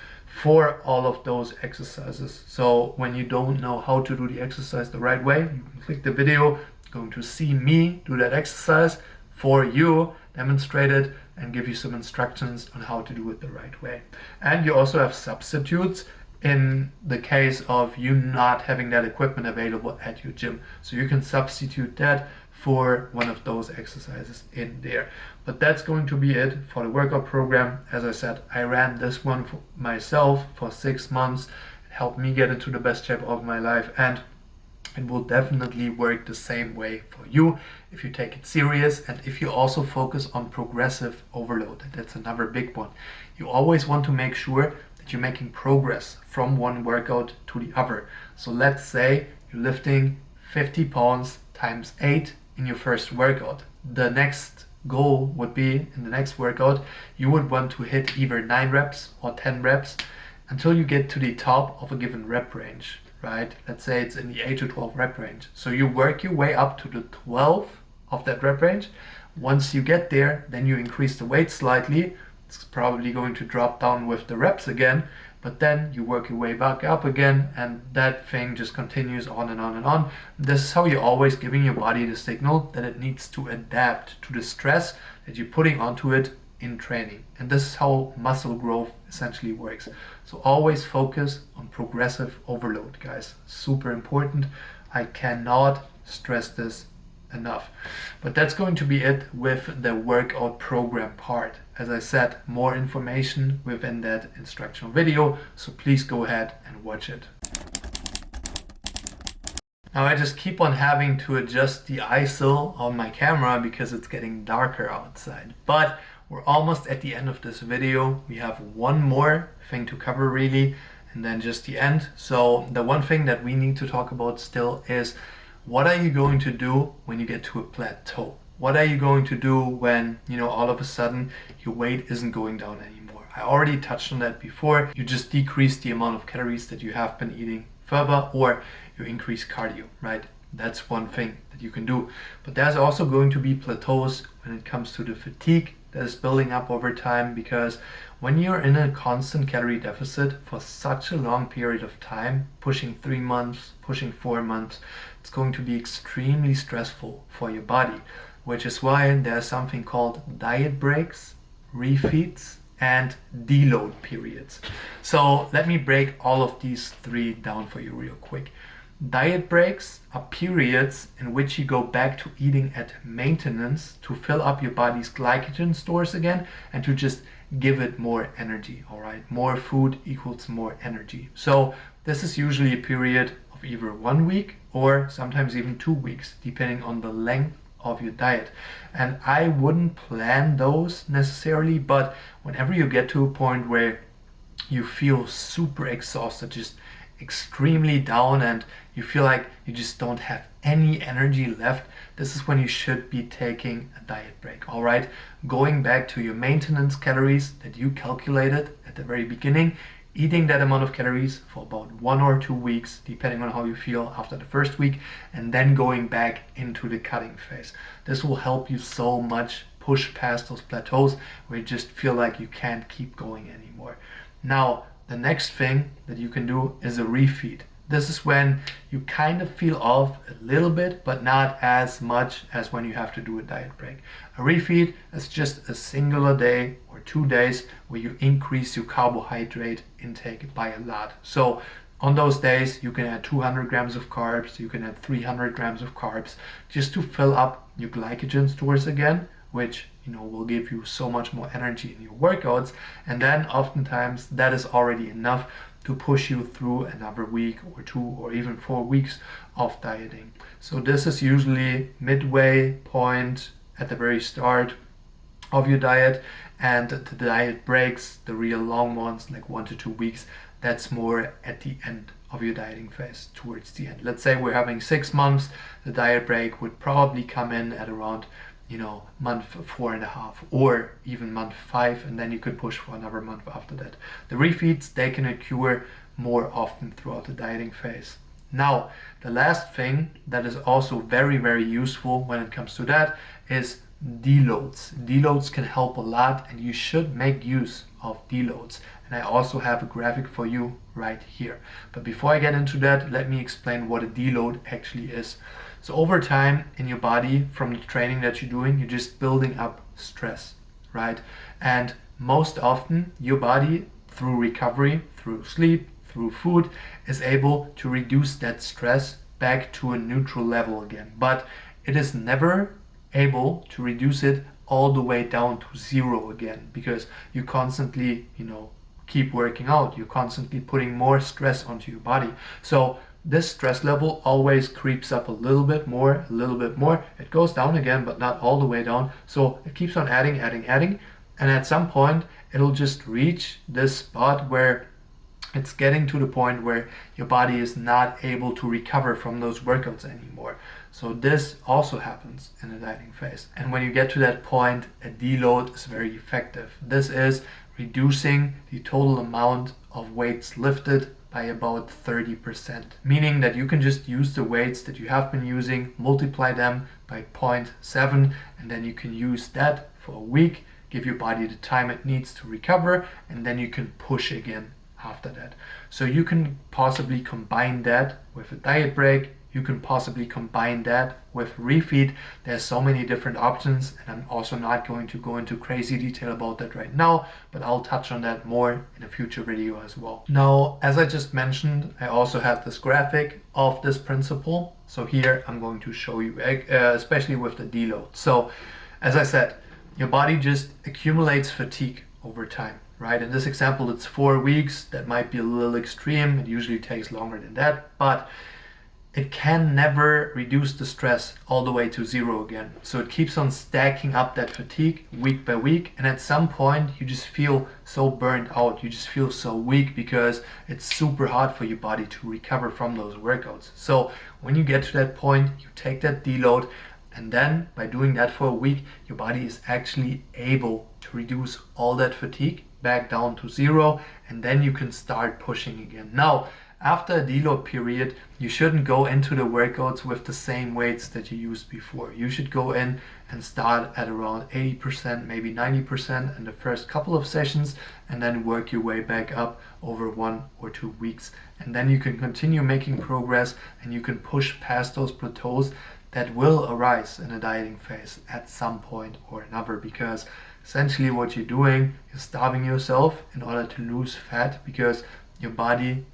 for all of those exercises. So when you don't know how to do the exercise the right way, you can click the video, you're going to see me do that exercise for you, demonstrate it, and give you some instructions on how to do it the right way. And you also have substitutes in the case of you not having that equipment available at your gym. So you can substitute that for one of those exercises in there. But that's going to be it for the workout program. As I said, I ran this one for myself for 6 months. It helped me get into the best shape of my life, and it will definitely work the same way for you if you take it serious and if you also focus on progressive overload. That's another big one. You always want to make sure that you're making progress from one workout to the other. So let's say you're lifting 50 pounds times 8 in your first workout. The next goal would be, in the next workout, you would want to hit either 9 reps or 10 reps until you get to the top of a given rep range. Right? Let's say it's in the 8 to 12 rep range. So you work your way up to the 12 of that rep range. Once you get there, then you increase the weight slightly. It's probably going to drop down with the reps again, but then you work your way back up again, and that thing just continues on and on and on. This is how you're always giving your body the signal that it needs to adapt to the stress that you're putting onto it in training. And this is how muscle growth essentially works. So always focus on progressive overload, guys. Super important. I cannot stress this enough. But that's going to be it with the workout program part. As I said, more information within that instructional video, so please go ahead and watch it. Now I just keep on having to adjust the ISO on my camera because it's getting darker outside. But we're almost at the end of this video. We have one more thing to cover really, and then just the end. So the one thing that we need to talk about still is, what are you going to do when you get to a plateau? What are you going to do when, all of a sudden your weight isn't going down anymore? I already touched on that before. You just decrease the amount of calories that you have been eating further, or you increase cardio, right? That's one thing that you can do. But there's also going to be plateaus when it comes to the fatigue that is building up over time, because when you're in a constant calorie deficit for such a long period of time, pushing 3 months, pushing 4 months, it's going to be extremely stressful for your body, which is why there's something called diet breaks, refeeds, and deload periods. So let me break all of these three down for you real quick. Diet breaks are periods in which you go back to eating at maintenance to fill up your body's glycogen stores again and to just give it more energy, all right? More food equals more energy. So this is usually a period of either 1 week or sometimes even 2 weeks, depending on the length of your diet. And I wouldn't plan those necessarily, but whenever you get to a point where you feel super exhausted, just extremely down, and you feel like you just don't have any energy left, this is when you should be taking a diet break, all right? Going back to your maintenance calories that you calculated at the very beginning, eating that amount of calories for about 1 or 2 weeks, depending on how you feel after the first week, and then going back into the cutting phase. This will help you so much push past those plateaus where you just feel like you can't keep going anymore. Now, the next thing that you can do is a refeed. This is when you kind of feel off a little bit, but not as much as when you have to do a diet break. A refeed is just a singular day or 2 days where you increase your carbohydrate intake by a lot. So on those days, you can add 200 grams of carbs, you can add 300 grams of carbs, just to fill up your glycogen stores again, which will give you so much more energy in your workouts. And then oftentimes that is already enough to push you through another week or 2 or even 4 weeks of dieting. So this is usually midway point at the very start of your diet, and the diet breaks, the real long ones, like 1 to 2 weeks, that's more at the end of your dieting phase, towards the end. Let's say we're having 6 months, the diet break would probably come in at around month 4.5 or even month 5, and then you could push for another month after that. The refeeds, they can occur more often throughout the dieting phase. Now, the last thing that is also very, very useful when it comes to that is deloads. Deloads can help a lot, and you should make use of deloads. And I also have a graphic for you right here. But before I get into that, let me explain what a deload actually is. So over time in your body, from the training that you're doing, you're just building up stress, right? And most often your body, through recovery, through sleep, through food, is able to reduce that stress back to a neutral level again. But it is never able to reduce it all the way down to 0 again, because you constantly, keep working out. You're constantly putting more stress onto your body. So this stress level always creeps up a little bit more, a little bit more. It goes down again, but not all the way down. So it keeps on adding. And at some point, it'll just reach this spot where it's getting to the point where your body is not able to recover from those workouts anymore. So this also happens in the dieting phase. And when you get to that point, a deload is very effective. This is reducing the total amount of weights lifted by about 30%, meaning that you can just use the weights that you have been using, multiply them by 0.7, and then you can use that for a week, give your body the time it needs to recover, and then you can push again after that. So you can possibly combine that with a diet break. You can possibly combine that with refeed. There's so many different options, and I'm also not going to go into crazy detail about that right now, but I'll touch on that more in a future video as well. Now, as I just mentioned, I also have this graphic of this principle. So here I'm going to show you, especially with the deload. So as I said, your body just accumulates fatigue over time, right? In this example, it's 4 weeks. That might be a little extreme. It usually takes longer than that, but it can never reduce the stress all the way to 0 again. So it keeps on stacking up that fatigue week by week. And at some point, you just feel so burnt out. You just feel so weak because it's super hard for your body to recover from those workouts. So when you get to that point, you take that deload. And then by doing that for a week, your body is actually able to reduce all that fatigue back down to 0. And then you can start pushing again. Now, After a deload period, you shouldn't go into the workouts with the same weights that you used before. You should go in and start at around 80%, maybe 90% in the first couple of sessions, and then work your way back up over 1 or 2 weeks. And then you can continue making progress, and you can push past those plateaus that will arise in a dieting phase at some point or another, because essentially what you're doing is starving yourself in order to lose fat, because your body,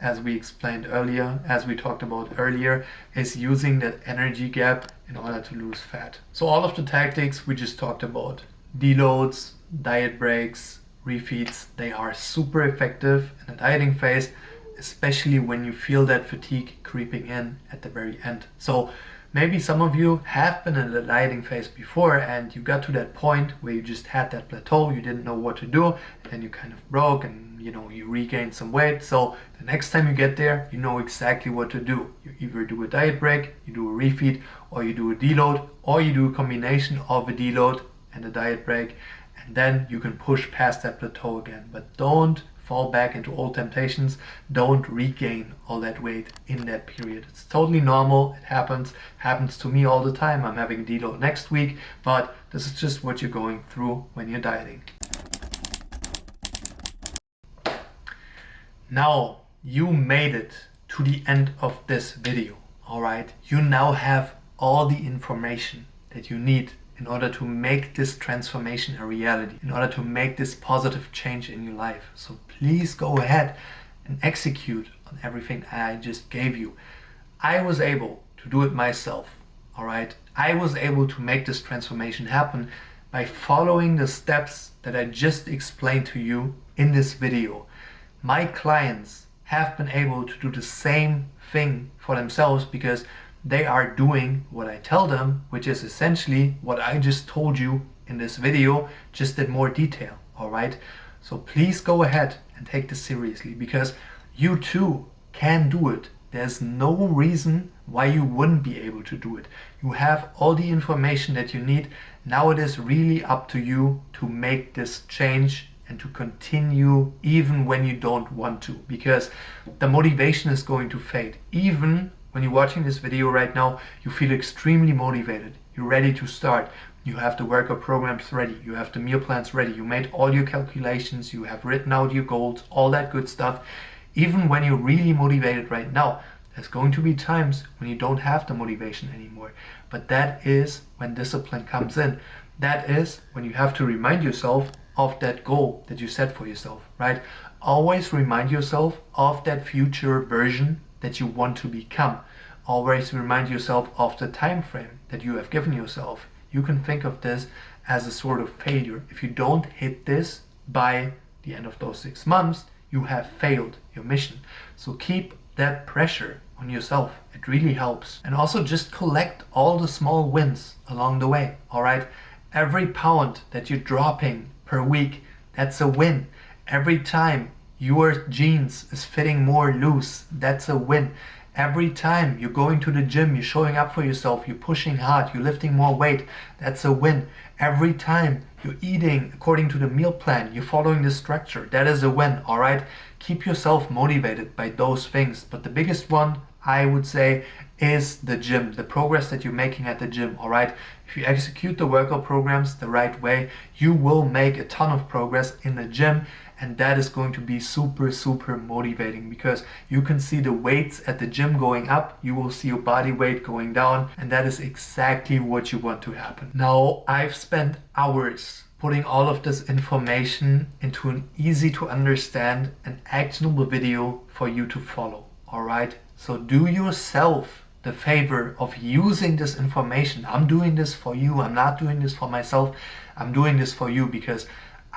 as we explained earlier, as we talked about earlier, is using that energy gap in order to lose fat. So all of the tactics we just talked about, deloads, diet breaks, refeeds, they are super effective in a dieting phase, especially when you feel that fatigue creeping in at the very end. So maybe some of you have been in the dieting phase before and you got to that point where you just had that plateau, you didn't know what to do, and then you kind of broke and you regained some weight. So the next time you get there, you know exactly what to do. You either do a diet break, you do a refeed, or you do a deload, or you do a combination of a deload and a diet break, and then you can push past that plateau again. But don't fall back into old temptations. Don't regain all that weight in that period. It's totally normal. It happens to me all the time. I'm having a deload next week, but this is just what you're going through when you're dieting. Now you made it to the end of this video. All right, you now have all the information that you need in order to make this transformation a reality, in order to make this positive change in your life. So please go ahead and execute on everything I just gave you. I was able to do it myself, all right? I was able to make this transformation happen by following the steps that I just explained to you in this video. My clients have been able to do the same thing for themselves because they are doing what I tell them, which is essentially what I just told you in this video, just in more detail, all right? So please go ahead and take this seriously, because you too can do it. There's no reason why you wouldn't be able to do it. You have all the information that you need. Now it is really up to you to make this change and to continue even when you don't want to, because the motivation is going to fade. Even when you're watching this video right now, you feel extremely motivated. You're ready to start. You have the workout programs ready. You have the meal plans ready. You made all your calculations. You have written out your goals, all that good stuff. Even when you're really motivated right now, there's going to be times when you don't have the motivation anymore. But that is when discipline comes in. That is when you have to remind yourself of that goal that you set for yourself, right? Always remind yourself of that future version that you want to become. Always remind yourself of the time frame that you have given yourself. You can think of this as a sort of failure. If you don't hit this by the end of those 6 months, you have failed your mission. So keep that pressure on yourself. It really helps. And also just collect all the small wins along the way, all right? Every pound that you're dropping per week, that's a win. Every time your jeans is fitting more loose, that's a win. Every time you're going to the gym, you're showing up for yourself, you're pushing hard, you're lifting more weight, that's a win. Every time you're eating according to the meal plan, you're following the structure, that is a win, all right? Keep yourself motivated by those things. But the biggest one, I would say, is the gym, the progress that you're making at the gym, all right? If you execute the workout programs the right way, you will make a ton of progress in the gym, and that is going to be super, super motivating, because you can see the weights at the gym going up, you will see your body weight going down, and that is exactly what you want to happen. Now, I've spent hours putting all of this information into an easy to understand and actionable video for you to follow, all right? So do yourself the favor of using this information. I'm doing this for you. I'm not doing this for myself. I'm doing this for you because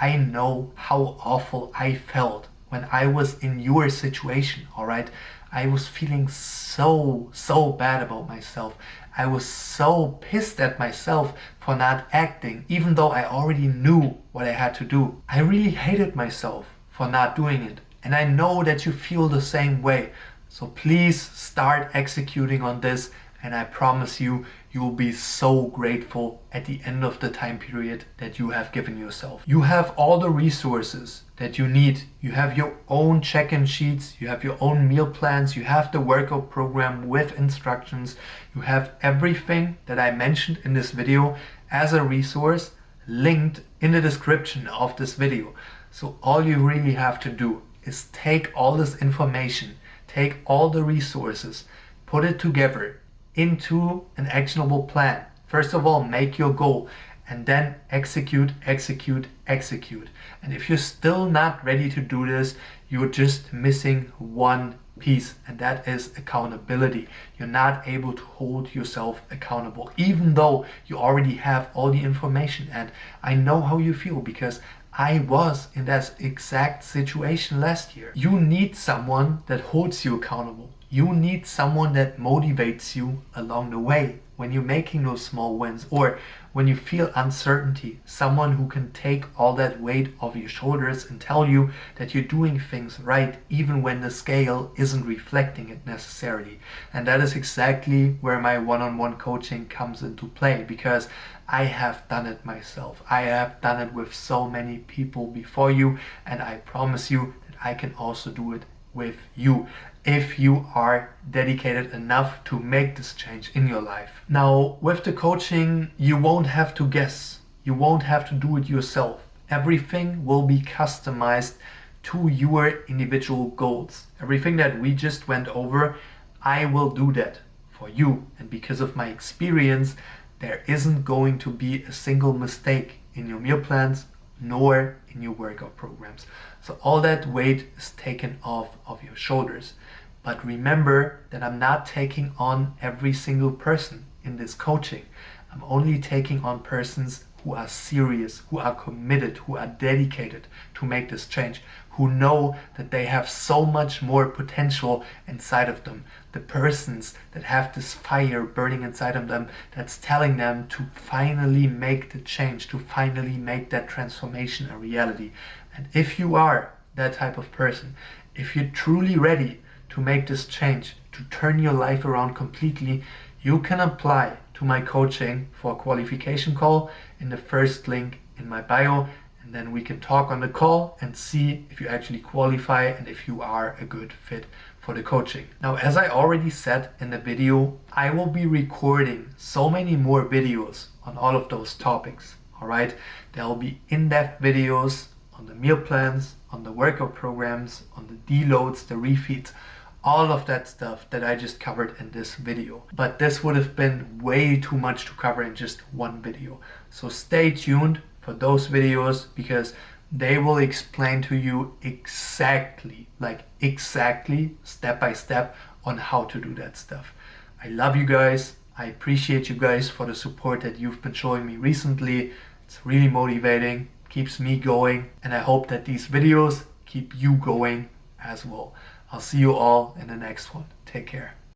I know how awful I felt when I was in your situation, all right? I was feeling so bad about myself. I was so pissed at myself for not acting, even though I already knew what I had to do. I really hated myself for not doing it. And I know that you feel the same way. So please start executing on this and I promise you, you will be so grateful at the end of the time period that you have given yourself. You have all the resources that you need. You have your own check-in sheets, you have your own meal plans, you have the workout program with instructions, you have everything that I mentioned in this video as a resource linked in the description of this video. So all you really have to do is take all this information, take all the resources, put it together into an actionable plan. First of all, make your goal and then execute, execute, execute. And if you're still not ready to do this, you're just missing one piece, and that is accountability. You're not able to hold yourself accountable, even though you already have all the information. And I know how you feel because I was in that exact situation last year. You need someone that holds you accountable. You need someone that motivates you along the way when you're making those small wins, or when you feel uncertainty, someone who can take all that weight off your shoulders and tell you that you're doing things right even when the scale isn't reflecting it necessarily. And that is exactly where my one-on-one coaching comes into play, because I have done it myself. I have done it with so many people before you, and I promise you that I can also do it with you if you are dedicated enough to make this change in your life. Now, with the coaching, you won't have to guess. You won't have to do it yourself. Everything will be customized to your individual goals. Everything that we just went over, I will do that for you. And because of my experience, there isn't going to be a single mistake in your meal plans nor in your workout programs. So all that weight is taken off of your shoulders. But remember that I'm not taking on every single person in this coaching. I'm only taking on persons who are serious, who are committed, who are dedicated to make this change, who know that they have so much more potential inside of them. The persons that have this fire burning inside of them that's telling them to finally make the change, to finally make that transformation a reality. And if you are that type of person, if you're truly ready to make this change, to turn your life around completely, you can apply to my coaching for a qualification call in the first link in my bio, and then we can talk on the call and see if you actually qualify and if you are a good fit for the coaching. Now, as I already said in the video, I will be recording so many more videos on all of those topics. All right, there will be in-depth videos on the meal plans, on the workout programs, on the deloads, the refeeds, all of that stuff that I just covered in this video. But this would have been way too much to cover in just one video. So stay tuned for those videos, because they will explain to you exactly, step by step on how to do that stuff. I love you guys. I appreciate you guys for the support that you've been showing me recently. It's really motivating, keeps me going, and I hope that these videos keep you going as well. I'll see you all in the next one. Take care.